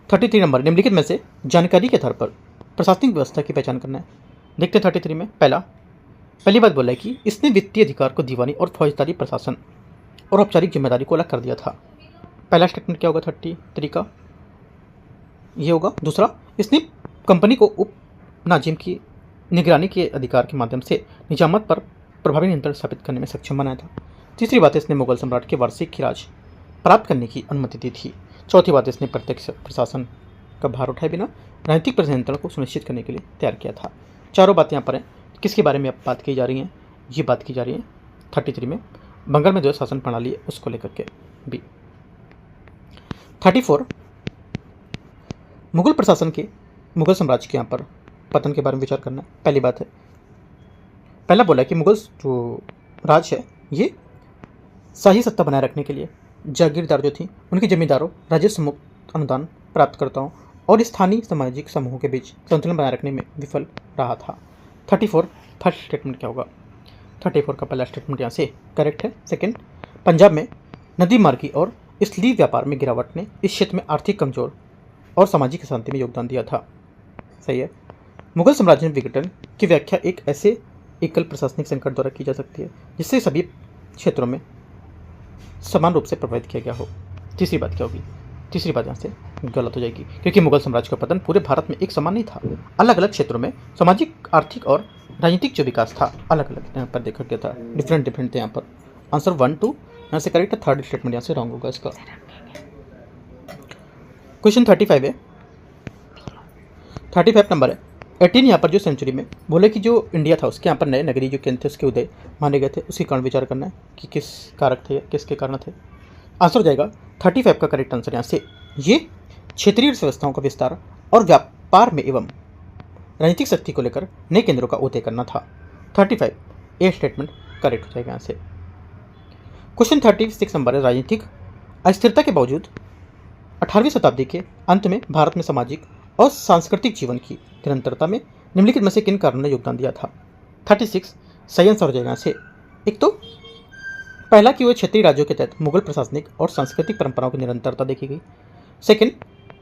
33 नंबर, निम्नलिखित में से जानकारी के आधार पर प्रशासनिक व्यवस्था की पहचान करना है। देखते हैं 33 में। पहली बात बोला है कि इसने वित्तीय अधिकार को दीवानी और फौजदारी प्रशासन और औपचारिक जिम्मेदारी को अलग कर दिया था। पहला स्टेटमेंट क्या होगा 33 का? ये होगा। दूसरा, इसने कंपनी को उप नाजिम की निगरानी के अधिकार के माध्यम से निजामत पर प्रभावी नियंत्रण स्थापित करने में सक्षम बनाया था। तीसरी बात, इसने मुगल सम्राट के वार्षिक खिराज प्राप्त करने की अनुमति दी थी। चौथी बात, इसने प्रत्यक्ष प्रशासन का भार उठाए बिना राजनीतिक नियंत्रण को सुनिश्चित करने के लिए तैयार किया था। चारों बातें यहाँ पर हैं। किसके बारे में अब बात की जा रही हैं? ये बात की जा रही है 33 में बंगाल में जो शासन प्रणाली है उसको लेकर के भी। 34, मुगल साम्राज्य के यहाँ पर पतन के बारे में विचार करना है। पहली बात है, पहला बोला कि मुगल जो राज है ये शाही सत्ता बनाए रखने के लिए जागीरदार जो थी उनके जमींदारों, राजस्व मुक्त अनुदान प्राप्तकर्ताओं और स्थानीय सामाजिक समूहों के बीच संतुलन बनाए रखने में विफल रहा था। 34 फर्स्ट स्टेटमेंट क्या होगा? 34 का पहला स्टेटमेंट यहाँ से करेक्ट है। सेकंड, पंजाब में नदी मार्गी और इसलिए व्यापार में गिरावट ने इस क्षेत्र में आर्थिक कमजोर और सामाजिक शांति में योगदान दिया था। सही है। मुगल साम्राज्य में विघटन की व्याख्या एक ऐसे एकल प्रशासनिक संकट द्वारा की जा सकती है जिससे सभी क्षेत्रों में समान रूप से प्रभावित किया गया हो। तीसरी बात क्या होगी? तीसरी बात यहाँ से गलत हो जाएगी, क्योंकि मुगल साम्राज्य का पतन पूरे भारत में एक समान नहीं था। अलग अलग क्षेत्रों में सामाजिक, आर्थिक और राजनीतिक जो विकास था अलग अलग यहाँ पर देखा गया था। डिफरेंट थे यहाँ पर। आंसर 1 2 यहाँ से करेक्ट है। थर्ड स्टेटमेंट यहाँ से रॉन्ग होगा इसका। क्वेश्चन 35 है। 35 नंबर है। 18 यहाँ पर जो सेंचुरी में बोले कि जो इंडिया था उसके यहाँ पर नए नगरीय जो केंद्र थे उसके उदय माने गए थे, उसी कारण विचार करना है कि किस कारक थे या किसके कारण थे। आंसर हो जाएगा 35 का करेक्ट आंसर यहाँ से ये क्षेत्रीय व्यवस्थाओं का विस्तार और व्यापार में एवं राजनीतिक शक्ति को लेकर नए केंद्रों का उदय करना था। 35 ए स्टेटमेंट करेक्ट हो जाएगा यहाँ से। क्वेश्चन 36 नंबर है। राजनीतिक अस्थिरता के बावजूद 18वीं शताब्दी के अंत में भारत में सामाजिक और सांस्कृतिक जीवन की निरंतरता में निम्नलिखित में से किन कारणों ने योगदान दिया था? 36 सही आंसर हो जाएगा यहाँ से। एक तो पहला कि वह क्षेत्रीय राज्यों के तहत मुगल प्रशासनिक और सांस्कृतिक परंपराओं की निरंतरता देखी गई। सेकंड,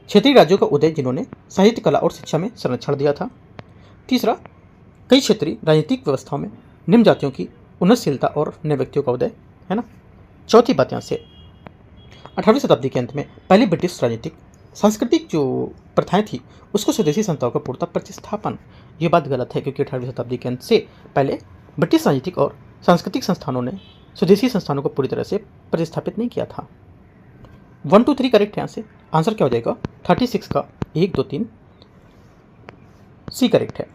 क्षेत्रीय राज्यों का उदय जिन्होंने साहित्य, कला और शिक्षा में संरक्षण दिया था। तीसरा, कई क्षेत्रीय राजनीतिक व्यवस्थाओं में निम्न जातियों की उन्नतशीलता और नए व्यक्तियों का उदय है ना। चौथी बात यहाँ से 18वीं शताब्दी के अंत में पहली ब्रिटिश राजनीतिक सांस्कृतिक जो प्रथाएं थी उसको स्वदेशी संस्थाओं का पूर्णतः प्रतिस्थापन। ये बात गलत है, क्योंकि 18वीं शताब्दी के अंत से पहले ब्रिटिश राजनीतिक और सांस्कृतिक संस्थानों ने स्वदेशी संस्थानों को पूरी तरह से प्रतिस्थापित नहीं किया था। 1 2 3 करेक्ट है यहाँ से। आंसर क्या हो जाएगा? 36 का 1 2 3 सी करेक्ट है।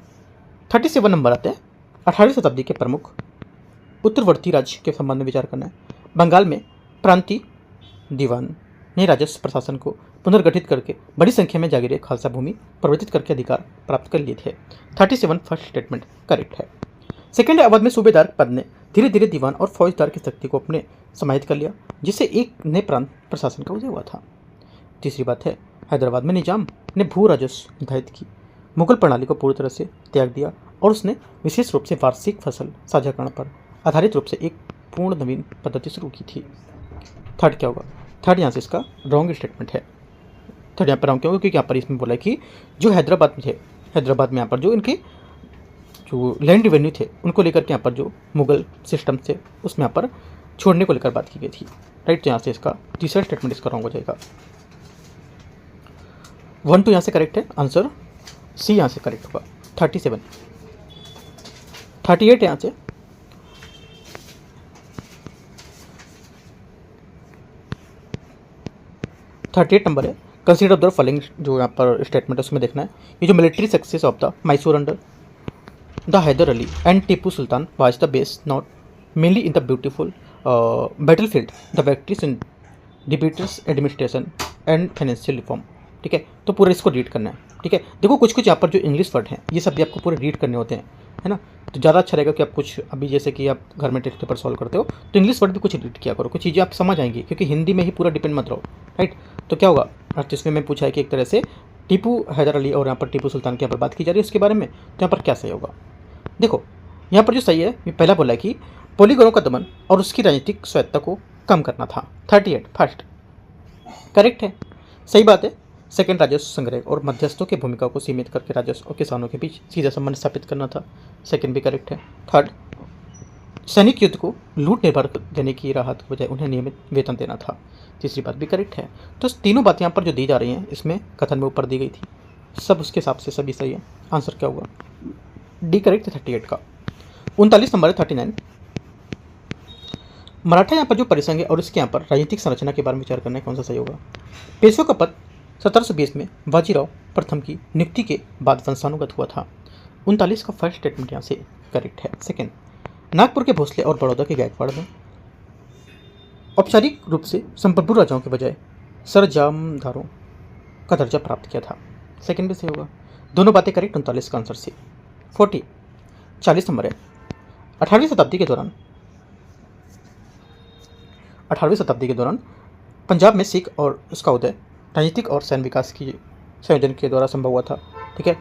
37 नंबर आते हैं। 18वीं शताब्दी के प्रमुख उत्तरवर्ती राज्य के संबंध में विचार करना है। बंगाल में प्रांतीय दीवान ने राजस्व प्रशासन को पुनर्गठित करके बड़ी संख्या में जागीरें खालसा भूमि परिवर्तित करके अधिकार प्राप्त कर लिए थे। 37 फर्स्ट स्टेटमेंट करेक्ट है। सेकेंड, अवध में सूबेदार पद ने धीरे धीरे दीवान और फौजदार की शक्ति को अपने समाहित कर लिया, जिससे एक नए प्रांत प्रशासन का उदय हुआ था। तीसरी बात है, हैदराबाद में निजाम ने भू राजस्व निर्धारित की, मुगल प्रणाली को पूरी तरह से त्याग दिया और उसने विशेष रूप से वार्षिक फसल साझाकरण पर आधारित रूप से एक पूर्ण नवीन पद्धति शुरू की थी। थर्ड क्या होगा? थर्ड यहाँ से इसका रॉन्ग स्टेटमेंट है। थर्ड यहाँ पर रॉन्ग क्यों? क्योंकि यहाँ पर इसमें बोला कि जो हैदराबाद में थे, हैदराबाद में यहाँ पर जो इनके जो लैंड रेवेन्यू थे उनको लेकर के यहाँ पर जो मुगल सिस्टम थे उसमें यहाँ पर छोड़ने को लेकर बात की गई थी। राइट, तो यहाँ से इसका तीसरा स्टेटमेंट इसका रॉन्ग हो जाएगा। 1 2 यहाँ से करेक्ट है, आंसर सी यहाँ से करेक्ट होगा। 37 38 यहाँ से 38 नंबर है। कंसीडर द फॉलोइंग जो यहाँ पर स्टेटमेंट है उसमें देखना है, ये जो military success of the Mysore under the Hyder Ali and Tipu Sultan was the base not mainly in the beautiful battle field the victories in debaters administration and financial reform. ठीक है, तो पूरा इसको रीड करना है। ठीक है, देखो कुछ कुछ यहाँ पर जो इंग्लिश वर्ड हैं ये सब भी आपको पूरे रीड करने होते हैं, है ना। तो ज़्यादा अच्छा रहेगा कि आप कुछ अभी जैसे कि आप घर में टेस्ट पेपर सॉल्व करते हो तो इंग्लिश वर्ड भी कुछ रीड किया करो, कुछ चीज़ें आप समझ आएंगी, क्योंकि हिंदी में ही पूरा डिपेंड मत रहो। राइट, तो क्या होगा? जिसमें मैं पूछा है कि एक तरह से टीपू हैदर अली और यहाँ पर टीपू सुल्तान की यहाँ पर बात की जा रही है उसके बारे में, तो यहाँ पर क्या सही होगा? देखो यहाँ पर जो सही है, ये पहला बोला है कि पॉलीगनों का दमन और उसकी राजनीतिक स्वायत्ता को कम करना था। 38 फर्स्ट करेक्ट है, सही बात है। सेकंड, राजस्व संग्रह और मध्यस्थों की भूमिका को सीमित करके राजस्व और किसानों के बीच सीधा संबंध स्थापित करना था। सेकंड भी करेक्ट है। थर्ड, सैनिक युद्ध को लूट निर्भर देने की राहत के बजाय उन्हें नियमित वेतन देना था। तीसरी बात भी करेक्ट है। तो तीनों बातें यहाँ पर जो दी जा रही हैं इसमें कथन में ऊपर दी गई थी, सब उसके हिसाब से सभी सही है। आंसर क्या होगा? डी करेक्ट है 38 का। 39 नंबर है 39। मराठा यहाँ पर जो परिसंघ है और इसके यहाँ पर राजनीतिक संरचना के बारे में विचार करना है, कौन सा सही होगा? पेशवा का पद 1720 में बाजीराव प्रथम की नियुक्ति के बाद वंशानुगत हुआ था। 39 का फर्स्ट स्टेटमेंट यहाँ से करेक्ट है। सेकंड, नागपुर के भोसले और बड़ौदा के गायकवाड़ ने औपचारिक रूप से संप्रभु राजाओं के बजाय सरजामदारों का दर्जा प्राप्त किया था। सेकंड भी सही होगा, दोनों बातें करेक्ट। 39 का आंसर सी। 40 नंबर है। 18वीं शताब्दी के दौरान पंजाब में सिख और उसका उदय राजनीतिक और सैन्य विकास की संयोजन के द्वारा संभव हुआ था। ठीक है,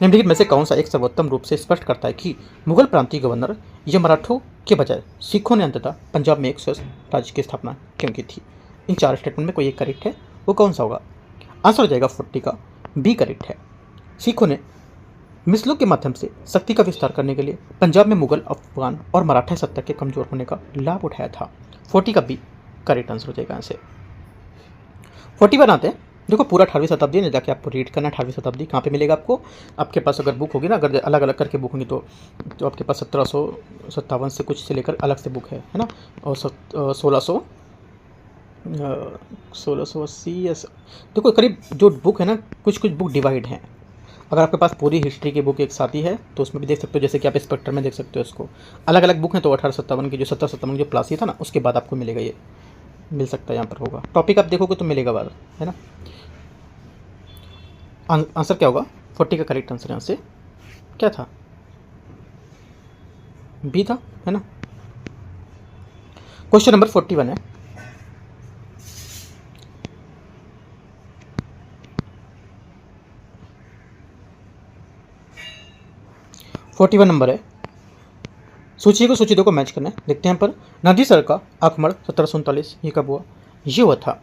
निम्नलिखित में से कौन सा एक सर्वोत्तम रूप से स्पष्ट करता है कि मुगल प्रांतीय गवर्नर या मराठों के बजाय सिखों ने अंततः पंजाब में एक स्वतंत्र राज्य की स्थापना क्यों की थी? इन चार स्टेटमेंट में कोई एक करेक्ट है, वो कौन सा होगा? आंसर हो जाएगा 40 का बी करेक्ट है। सिखों ने मिसलों के माध्यम से शक्ति का विस्तार करने के लिए पंजाब में मुगल, अफगान और मराठा सत्ता के कमजोर होने का लाभ उठाया था। 40 का बी करेक्ट आंसर हो जाएगा। यहाँ 40 बनाते हैं। देखो पूरा 18वीं शताब्दी ने जाके आपको रीड करना है। 18वीं शताब्दी कहाँ पे मिलेगा आपको? आपके पास अगर बुक होगी ना, अगर अलग अलग करके बुक होंगी तो आपके पास 1757 से कुछ से लेकर अलग से बुक है ना, और 1680 ऐसा। देखो करीब जो बुक है ना, कुछ कुछ बुक डिवाइड हैं। अगर आपके पास पूरी हिस्ट्री की बुक एक साथ ही है तो उसमें भी देख सकते हो, जैसे कि आप स्पेक्टर में देख सकते हो इसको। अलग अलग बुक हैं तो 1857 की जो 1757 जो प्लासी था ना उसके बाद आपको मिलेगा, ये मिल सकता है, यहाँ पर होगा। टॉपिक आप देखोगे तो मिलेगा बाद, है ना। आंसर क्या होगा? 40 का करेक्ट आंसर यहाँ से क्या था? बी था, है ना। क्वेश्चन नंबर 41 है। नंबर है। सूची को सूची 2 को मैच करना है। देखते हैं पर नदी सर का आक्रमण 1739 ये कब हुआ? ये हुआ था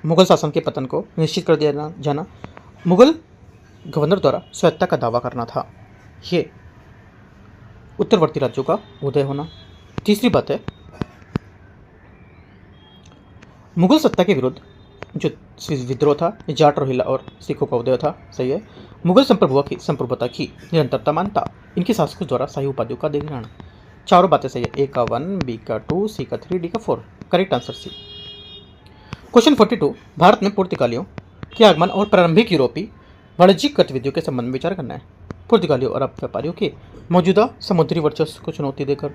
मुगल शासन के पतन को निश्चित कर दिया जाना, मुगल गवर्नर द्वारा स्वायत्ता का दावा करना था, ये उत्तरवर्ती राज्यों का उदय होना। तीसरी बात है मुगल सत्ता के विरुद्ध जो विद्रोह था, जाट रोहिला और सिखों का उदय था। सही है। मुगल संप्रभुता की निरंतरता मानता, इनके शासकों द्वारा शाही उपाधियों का अधिग्रहण। चारों बातें सही है। ए का 1, बी का 2, सी का 3, डी का 4। Correct answer C. Question 42, Bharat में पुर्तगालियों के आगमन और प्रारंभिक यूरोपीय वाणिज्यिक गतिविधियों के संबंध में विचार करना है। पुर्तगालियों और अरब व्यापारियों के मौजूदा समुद्री वर्चस्व को चुनौती देकर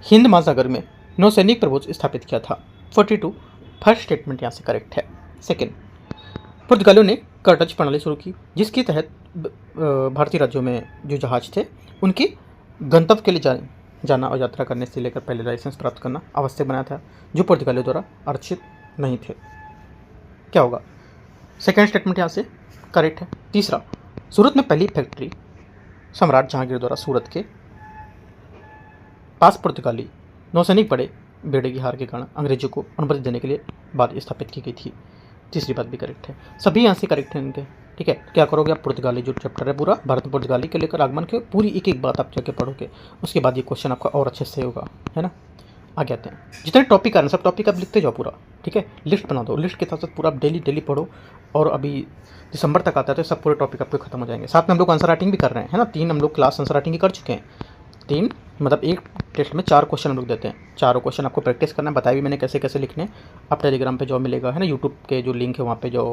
हिंद महासागर में नौसैनिक प्रभुत्व स्थापित किया था। 42 फर्स्ट स्टेटमेंट यहाँ से करेक्ट है। सेकेंड, पुर्तगालियों ने कर्टज प्रणाली शुरू की जिसके तहत भारतीय राज्यों में जो जहाज थे उनकी गंतव्य के लिए जाना और यात्रा करने से लेकर पहले लाइसेंस प्राप्त करना आवश्यक बनाया था, जो पुर्तगालियों द्वारा आरक्षित नहीं थे। क्या होगा? सेकेंड स्टेटमेंट यहाँ से करेक्ट है। तीसरा, सूरत में पहली फैक्ट्री सम्राट जहांगीर द्वारा सूरत के पास पुर्तगाली नौसैनिक बड़े बेड़े की हार के कारण अंग्रेजों को अनुमति देने के लिए बाद स्थापित की गई थी। तीसरी बात भी करेक्ट है, सभी यहाँ से करेक्ट हैं इनके। ठीक है, क्या करोगे आप, पुर्तगाली जो चैप्टर है पूरा भारत में पुर्तगाली के लेकर आगमन के पूरी एक एक बात आप जाके पढ़ोगे, उसके बाद ये क्वेश्चन आपका और अच्छे से होगा, है ना। आगे आते हैं, जितने टॉपिक आ रहे हैं सब टॉपिक आप लिखते जाओ पूरा। ठीक है, लिस्ट बना दो, लिस्ट के साथ साथ पूरा आप डेली पढ़ो, और अभी दिसंबर तक आता है तो सब पूरे टॉपिक आपके खत्म हो जाएंगे। साथ में हम लोग आंसर राइटिंग भी कर रहे हैं, है ना। 3 हम लोग क्लास आंसर राइटिंग की कर चुके हैं। 3 मतलब एक टेस्ट में 4 क्वेश्चन हम लोग देते हैं, चारों क्वेश्चन आपको प्रैक्टिस करना है। बताया भी मैंने कैसे कैसे लिखने। आप टेलीग्राम पे जॉब मिलेगा, है ना, यूट्यूब के जो लिंक है वहाँ पे जो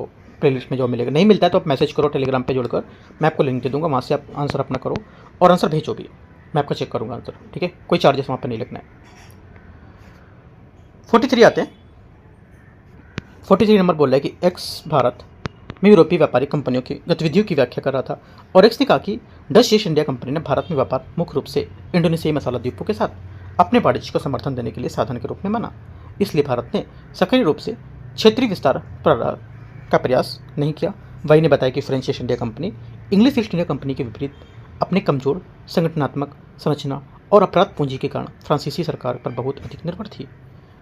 प्लेलिस्ट में जॉब मिलेगा। नहीं मिलता है तो आप मैसेज करो टेलीग्राम पे जुड़कर, मैं आपको लिंक दे दूँगा, वहाँ से आप आंसर अपना करो और आंसर भेजो भी, मैं आपका चेक करूँगा आंसर। ठीक है, कोई चार्जेस वहाँ पर नहीं लगना है। 43 आते हैं। 43 नंबर बोल रहा है कि एक्स भारत में यूरोपीय व्यापारी कंपनियों की गतिविधियों की व्याख्या कर रहा था, और एक्स ने कहा कि डच ईस्ट इंडिया कंपनी ने भारत में व्यापार मुख्य रूप से इंडोनेशियाई मसाला द्वीपों के साथ अपने वाणिज्य को समर्थन देने के लिए साधन के रूप में माना। इसलिए भारत ने सक्रिय रूप से क्षेत्रीय विस्तार का प्रयास नहीं किया। वही ने बताया कि French east India company English east India company के विपरीत अपने कमजोर संगठनात्मक संरचना और अपराध पूंजी के कारण फ्रांसीसी सरकार पर बहुत अधिक निर्भर थी।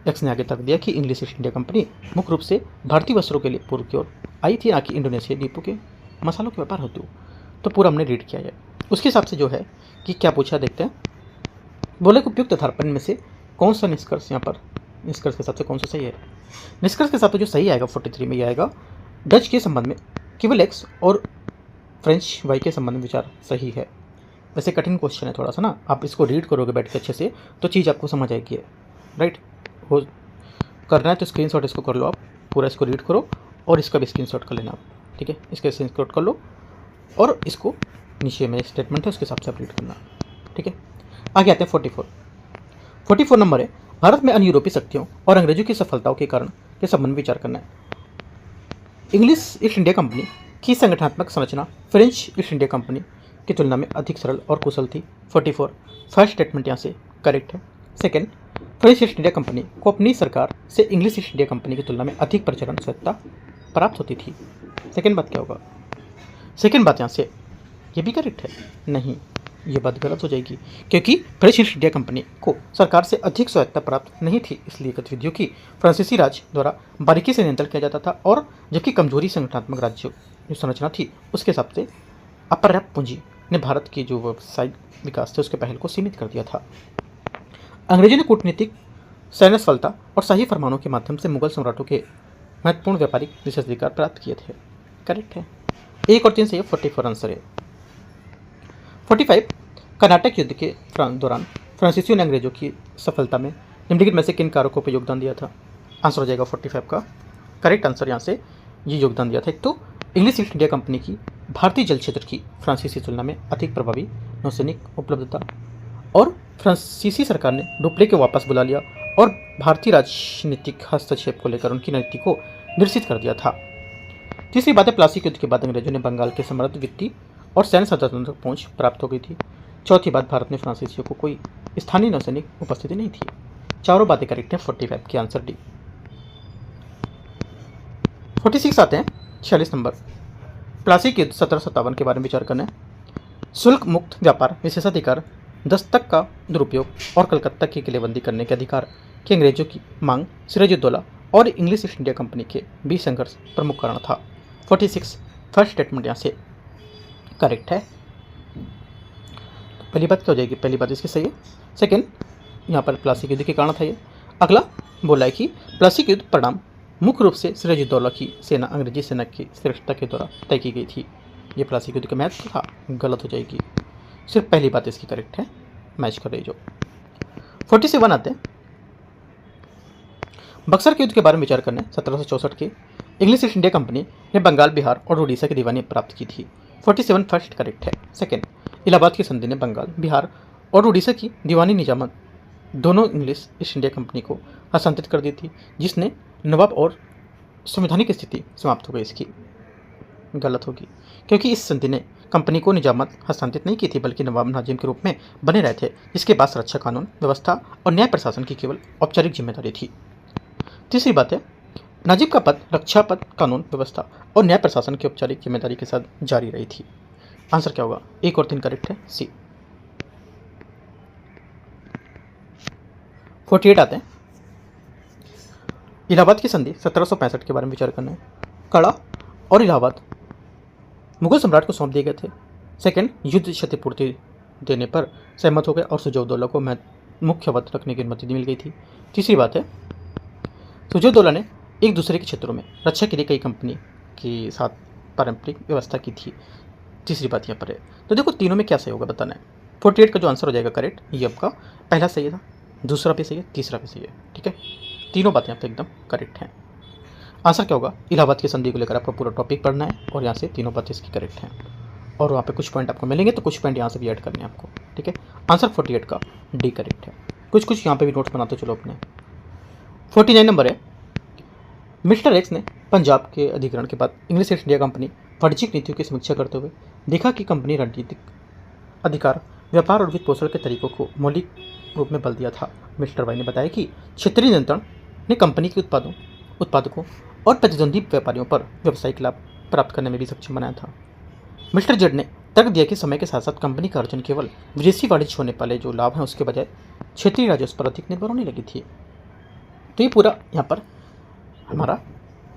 एक्स ने आगे तक दिया कि इंग्लिश ईस्ट इंडिया कंपनी मुख्य रूप से भारतीय वस्त्रों के लिए पूर्व की ओर आई थी, ना कि इंडोनेशिया द्वीपों के मसालों के व्यापार हेतु। तो पूरा हमने रीड किया है। उसके हिसाब से जो है कि क्या पूछा देखते हैं। बोले कि उपयुक्त आधार पर इनमें से कौन सा निष्कर्ष, यहाँ पर निष्कर्ष के हिसाब से कौन सा सही है। निष्कर्ष के हिसाब से जो सही आएगा 43 में ये आएगा, डच के संबंध में केवल एक्स और फ्रेंच वाई के संबंध में विचार सही है। वैसे कठिन क्वेश्चन है थोड़ा सा ना, आप इसको रीड करोगे बैठ के अच्छे से तो चीज़ आपको समझ आएगी है। राइट, हो करना है तो स्क्रीनशॉट इसको कर लो, आप पूरा इसको रीड करो और इसका भी स्क्रीनशॉट कर लेना आप। ठीक है, इसका स्क्रीनशॉट कर लो और इसको नीचे में स्टेटमेंट है उसके हिसाब से आप रीड करना। ठीक है, आगे आते हैं 44 नंबर है, भारत में अन्य यूरोपीय शक्तियों और अंग्रेजों की सफलताओं के कारण के संबंध में विचार करना है। इंग्लिश ईस्ट इंडिया कंपनी की संगठनात्मक संरचना फ्रेंच ईस्ट इंडिया कंपनी की तुलना में अधिक सरल और कुशल थी। 44 फर्स्ट स्टेटमेंट यहाँ से करेक्ट है। Second, French east India company को अपनी सरकार से इंग्लिश ईस्ट इंडिया कंपनी की तुलना में अधिक प्रचलन स्वायत्तता प्राप्त होती थी। सेकेंड बात क्या होगा, सेकेंड बात यहाँ से ये भी करेक्ट है, नहीं ये बात गलत हो जाएगी, क्योंकि फ्रेंच ईस्ट इंडिया कंपनी को सरकार से अधिक स्वायत्तता प्राप्त नहीं थी, इसलिए गतिविधियों की फ्रांसीसी राज्य द्वारा बारीकी से नियंत्रण किया जाता था, और जबकि कमजोरी संगठनात्मक राज्यों जो संरचना थी उसके हिसाब से अपर्याप्त पूंजी ने भारत की जो व्यावसायिक विकास थे उसके पहल को सीमित कर दिया था। अंग्रेजों ने कूटनीतिक सैन्य सफलता और शाही फरमानों के माध्यम से मुगल सम्राटों के महत्वपूर्ण व्यापारिक विशेषाधिकार प्राप्त किए थे। करेक्ट है, 1 और 3 से 44 आंसर है। 45 कर्नाटक युद्ध के दौरान फ्रांसीसियों ने अंग्रेजों की सफलता में निम्नलिखित में से किन कारकों पर योगदान दिया था। आंसर हो जाएगा 45 का करेक्ट आंसर यहाँ से ये योगदान दिया था। एक तो इंग्लिश ईस्ट इंडिया कंपनी की भारतीय जल क्षेत्र की फ्रांसीसी तुलना में अधिक प्रभावी नौसैनिक उपलब्धता, और फ्रांसीसी सरकार ने डुप्ले को वापस बुला लिया और भारतीय राजनीतिक हस्तक्षेप को लेकर उनकी नीति को निरसित कर दिया था। तीसरी बात है, प्लासी युद्ध के बाद अंग्रेजों ने बंगाल के समृद्ध वित्तीय और सैन्य साधनों तक पहुंच प्राप्त हो गई थी। चौथी बात, भारत में फ्रांसीसियों को कोई स्थानीय नौसैनिक उपस्थिति नहीं थी। चारों बातें करेक्ट है, 45 की आंसर डी। 46 आते हैं, 46 नंबर, प्लासी युद्ध 1757 के बारे में विचार करना है। शुल्क मुक्त व्यापार विशेषाधिकार, दस्तक का दुरुपयोग और कलकत्ता की किलेबंदी करने के अधिकार की अंग्रेजों की मांग सिराजुद्दौला और इंग्लिश ईस्ट इंडिया कंपनी के बीच संघर्ष प्रमुख कारण था। 46 फर्स्ट स्टेटमेंट यहाँ से करेक्ट है। पहली बात क्या हो जाएगी, पहली बात इसकी सही है। सेकेंड, यहाँ पर प्लासी युद्ध के कारण था ये। अगला बोला है कि प्लासी युद्ध परिणाम मुख्य रूप से सिराजुद्दौला की सेना अंग्रेजी सेना की श्रेष्ठता के द्वारा तय की गई थी। ये प्लासी युद्ध का महत्व था, गलत हो जाएगी। सिर्फ पहली बात इसकी करेक्ट है, मैच कर रही जो। 47 आते हैं, बक्सर के युद्ध के बारे में विचार करने। 1764 के इंग्लिश ईस्ट इंडिया कंपनी ने बंगाल, बिहार और उड़ीसा की दीवानी प्राप्त की थी। 47 फर्स्ट करेक्ट है। सेकेंड, इलाहाबाद की संधि ने बंगाल, बिहार और उड़ीसा की दीवानी निजामत दोनों इंग्लिश ईस्ट इंडिया कंपनी को हस्तांतरित कर दी थी, जिसने नवाब और संवैधानिक स्थिति समाप्त हो गई। इसकी गलत होगी, क्योंकि इस संधि ने कंपनी को निजामत हस्तांतरित नहीं की थी, बल्कि नवाब नाजिम के रूप में बने रहे थे, जिसके पास रक्षा कानून व्यवस्था और न्याय प्रशासन की केवल औपचारिक जिम्मेदारी थी। तीसरी बात है, नाजिब का पद रक्षा पद कानून व्यवस्था और न्याय प्रशासन की औपचारिक जिम्मेदारी के साथ जारी रही थी। आंसर क्या होगा, 1 और 3 करेक्ट है, सी। 48 आते हैं। इलाहाबाद की संधि 1765 के बारे में विचार करना है। कड़ा और इलाहाबाद मुगल सम्राट को सौंप दिए गए थे। सेकंड, युद्ध क्षतिपूर्ति देने पर सहमत हो गए और सुजाउद्दौला को मुख्य वत रखने की अनुमति मिल गई थी। तीसरी बात है, सुजाउद्दौला ने एक दूसरे के क्षेत्रों में रक्षा के लिए कई कंपनी के साथ पारंपरिक व्यवस्था की थी। तीसरी बात यहाँ पर है। तो देखो तीनों में क्या सही होगा बताना है। 48 का जो आंसर हो जाएगा करेक्ट, ये आपका पहला सही था, दूसरा भी सही है, तीसरा भी सही है। ठीक है, तीनों बातें यहाँ पे एकदम करेक्ट हैं। आंसर क्या होगा, इलाहाबाद की संधि को लेकर आपको पूरा टॉपिक पढ़ना है और यहाँ से तीनों बातें इसकी करेक्ट हैं और वहाँ पे कुछ पॉइंट आपको मिलेंगे तो कुछ पॉइंट यहाँ से भी ऐड करने हैं आपको। ठीक है, आंसर 48 का डी करेक्ट है। कुछ यहाँ पे भी नोट्स बनाते चलो अपने। 49 नंबर है, मिस्टर एक्स ने पंजाब के अधिग्रहण के बाद इंग्लिश ईस्ट इंडिया कंपनी वाणिज्यिक नीतियों की समीक्षा करते हुए देखा कि कंपनी रणनीतिक अधिकार, व्यापार और वित्त पोषण के तरीकों को मौलिक रूप में बल दिया था। मिस्टर वाई ने बताया कि क्षेत्रीय नियंत्रण ने कंपनी के उत्पादकों और प्रतिद्वंदी व्यापारियों पर व्यावसायिक लाभ प्राप्त करने में भी सक्षम बनाया था। मिस्टर जेड ने तर्क दिया कि समय के साथ साथ कंपनी का अर्जन केवल विदेशी वाणिज्य होने वाले जो लाभ हैं उसके बजाय क्षेत्रीय राजस्व पर अधिक निर्भर होने लगी थी। तो ये पूरा यहाँ पर हमारा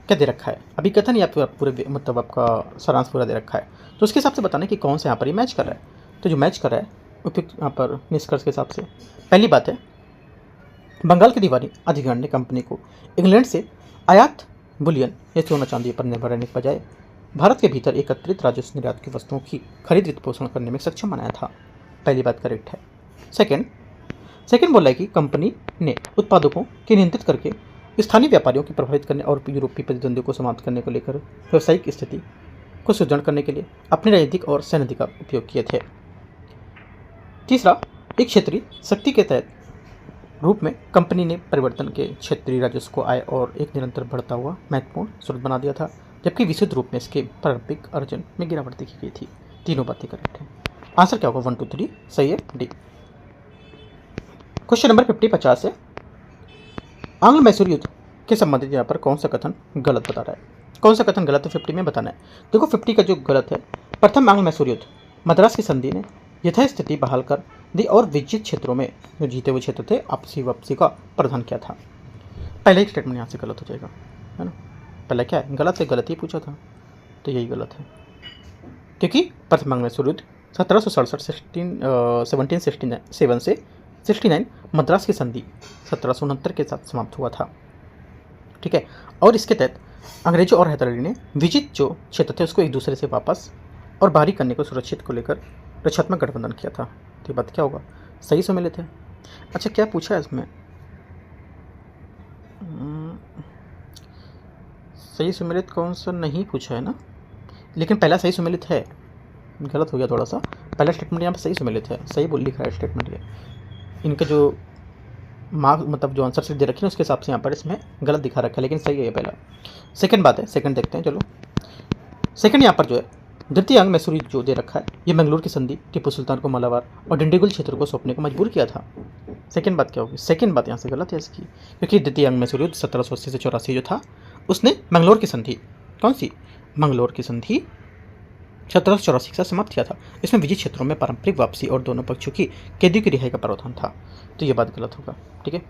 क्या दे रखा है, अभी कथन या पूरे मतलब आपका सारांश पूरा दे रखा है। तो उसके हिसाब से बताना कि कौन से यहाँ पर ये मैच कर रहा है। तो जो मैच कर रहा है उपयुक्त यहाँ पर निष्कर्ष के हिसाब से पहली बात है, बंगाल के दीवानी अधिग्रहण ने कंपनी को इंग्लैंड से आयात बुलियन या सोना चांदी पर निर्भर रहने के बजाय भारत के भीतर एकत्रित राजस्व निर्यात की वस्तुओं की खरीद वित्त पोषण करने में सक्षम बनाया था। पहली बात करेक्ट है। सेकंड बोला है कि कंपनी ने उत्पादकों के नियंत्रित करके स्थानीय व्यापारियों को प्रभावित करने और यूरोपीय प्रतिद्वंदियों को समाप्त करने को लेकर व्यावसायिक स्थिति को सुदृढ़ करने के लिए अपने राजनीतिक और सैन्य का उपयोग किए थे। तीसरा, एक क्षेत्रीय शक्ति के तहत रूप में कंपनी ने परिवर्तन के क्षेत्रीय राजस्व को आय और एक निरंतर बढ़ता हुआ महत्वपूर्ण स्रोत बना दिया था, जबकि विशुद्ध रूप में इसके पारंपरिक अर्जन में गिरावट देखी गई थी। तीनों बातें करेक्ट हैं। आंसर क्या होगा, 1 2 3 सही है, डी। क्वेश्चन नंबर 50 है, आंग्ल मैसूर युद्ध के संबंधित यहाँ पर कौन सा कथन गलत बता रहा है। कौन सा कथन गलत है 50 में बताना है। देखो 50 का जो गलत है, प्रथम आंग्ल मैसूर युद्ध मद्रास की संधि ने यथास्थिति बहाल कर दी और विजित क्षेत्रों में जो जीते हुए क्षेत्र थे आपसी वापसी का प्रावधान किया था। पहले एक स्टेटमेंट यहाँ से गलत हो जाएगा, है ना। पहले क्या है, गलत है, गलत ही पूछा था तो यही गलत है, क्योंकि प्रथम आंग्ल मैसूर युद्ध 1767 1767 से 69 मद्रास की संधि 1769 के साथ समाप्त हुआ था। ठीक है, और इसके तहत अंग्रेजों और हैदर अली ने विजित जो क्षेत्र थे उसको एक दूसरे से वापस और बाहरी करने को सुरक्षित को लेकर रक्षात्मक गठबंधन किया था। तो ये बात क्या होगा, सही सुमेलित है। अच्छा क्या पूछा है इसमें, सही सुमेलित कौन सा नहीं पूछा है ना, लेकिन पहला सही सुमेलित है, गलत हो गया थोड़ा सा। पहला स्टेटमेंट यहाँ पर सही सुमेलित है, सही बोल लिखा है स्टेटमेंट ये। इनका जो मार्क मतलब जो आंसर सीट दे रखी है उसके हिसाब से यहाँ पर इसमें गलत दिखा रखा है, लेकिन सही है ये पहला। सेकंड बात है, सेकंड देखते हैं चलो। सेकंड यहाँ पर जो है द्वितीय आंग्ल मैसूर युद्ध जो दे रखा है, ये मंगलोर की संधि टीपू सुल्तान को मालाबार और डिंडीगुल क्षेत्र को सौंपने को मजबूर किया था। सेकंड बात क्या होगी, सेकंड बात यहाँ से गलत है इसकी, क्योंकि द्वितीय आंग्ल मैसूर युद्ध 1780 से 84 जो था उसने मंगलोर की संधि, कौन सी, मंगलोर की संधि 1784 से समाप्त किया था। इसमें विजित क्षेत्रों में पारंपरिक वापसी और दोनों पक्षों की कैदियों की रिहाई का प्रावधान था। तो ये बात गलत होगा। ठीक है,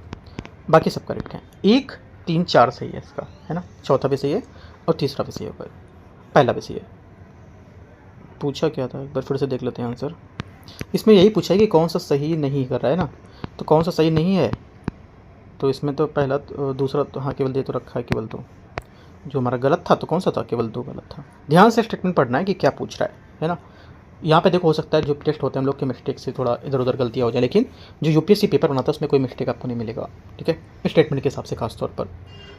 बाकी सब करेक्ट है। 1 3 4 सही है इसका, है ना। चौथा भी सही है और तीसरा भी सही होगा, पहला भी सही है। पूछा क्या था एक बार फिर से देख लेते हैं आंसर। इसमें यही पूछा है कि कौन सा सही नहीं कर रहा है ना, तो कौन सा सही नहीं है, तो इसमें तो पहला दूसरा तो हाँ केवल दे तो रखा है, केवल 2 जो हमारा गलत था। तो कौन सा था, केवल 2 गलत था। ध्यान से स्टेटमेंट पढ़ना है कि क्या पूछ रहा है ना। यहाँ पे देखो हो सकता है जो टेस्ट होते हैं हम लोग के मिस्टेक से थोड़ा इधर उधर गलतियाँ हो जाए, लेकिन जो यूपीएससी पेपर बनाता है उसमें कोई मिस्टेक आपको नहीं मिलेगा। ठीक है, स्टेटमेंट के हिसाब से खास तौर पर।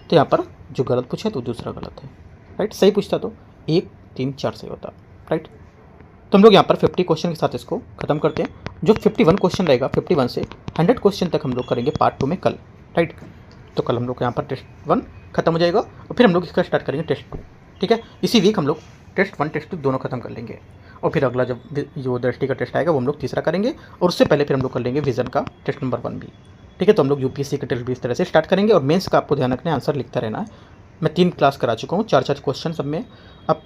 तो यहाँ पर जो गलत पूछा है तो दूसरा गलत है, राइट। सही पूछता तो 1 3 4 सही होता, राइट। तो हम लोग यहाँ पर 50 क्वेश्चन के साथ इसको खत्म करते हैं। जो 51 क्वेश्चन रहेगा, 51 से 100 क्वेश्चन तक हम लोग करेंगे पार्ट 2 में कल, राइट। तो कल हम लोग यहाँ पर टेस्ट 1 खत्म हो जाएगा और फिर हम लोग इसका स्टार्ट करेंगे टेस्ट 2। ठीक है, इसी वीक हम लोग टेस्ट 1 टेस्ट 2 दोनों खत्म कर लेंगे और फिर अगला जब जो दृष्टि का टेस्ट आएगा वो हम लोग तीसरा करेंगे और उससे पहले फिर हम लोग कर लेंगे विजन का टेस्ट नंबर 1 भी। ठीक है, तो हम लोग यूपीएससी का टेस्ट भी इस तरह से स्टार्ट करेंगे और मेंस का आपको ध्यान रखना है, आंसर लिखता रहना है। मैं 3 क्लास करा चुका हूँ, 4 क्वेश्चन सब में। आप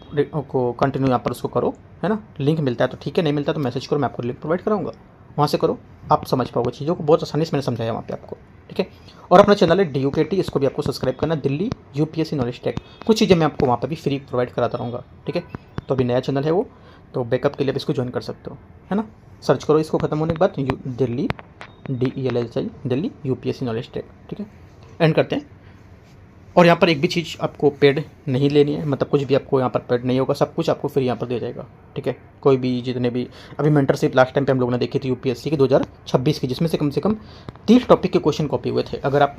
को कंटिन्यू यहाँ पर उसको करो, है ना। लिंक मिलता है तो ठीक है, नहीं मिलता तो मैसेज करो, मैं आपको लिंक प्रोवाइड कराऊंगा, वहाँ से करो। आप समझ पाओगे चीज़ों को, बहुत आसानी से मैंने समझाया वहाँ पे आपको। ठीक है। और अपना चैनल है DUKT, इसको भी आपको सब्सक्राइब करना, दिल्ली UPSC नॉलेज टेक। कुछ चीज़ें मैं आपको वहाँ पर भी फ्री प्रोवाइड कराता रहूँगा, ठीक है। तो अभी नया चैनल है वो, तो बैकअप के लिए आप इसको ज्वाइन कर सकते हो, है ना। सर्च करो इसको खत्म होने के बाद Delhi DELLI Delhi UPSC knowledge tech, ठीक है। एंड करते हैं। और यहाँ पर एक भी चीज़ आपको पेड नहीं लेनी है, मतलब कुछ भी आपको यहाँ पर पेड नहीं होगा, सब कुछ आपको फ्री यहाँ पर दिया जाएगा, ठीक है। कोई भी जितने भी अभी मेंटरशिप लास्ट टाइम पे हम लोगों ने देखी थी UPSC की 2026 की, जिसमें से कम 30 टॉपिक के क्वेश्चन कॉपी हुए थे। अगर आप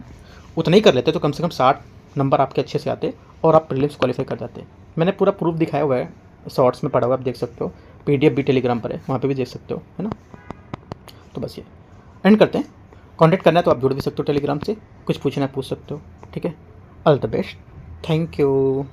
उतना ही कर लेते तो कम से कम 60 नंबर आपके अच्छे से आते और आप प्रीलिम्स क्वालिफाई कर जाते। मैंने पूरा प्रूफ दिखाया हुआ है, शॉर्ट्स में पढ़ा हुआ, आप देख सकते हो। PDF भी टेलीग्राम पर है, वहाँ पर भी देख सकते हो, है ना। तो बस ये एंड करते हैं। कॉन्टैक्ट करना है तो आप जुड़ भी सकते हो टेलीग्राम से, कुछ पूछना है पूछ सकते हो, ठीक है। All the best, thank you.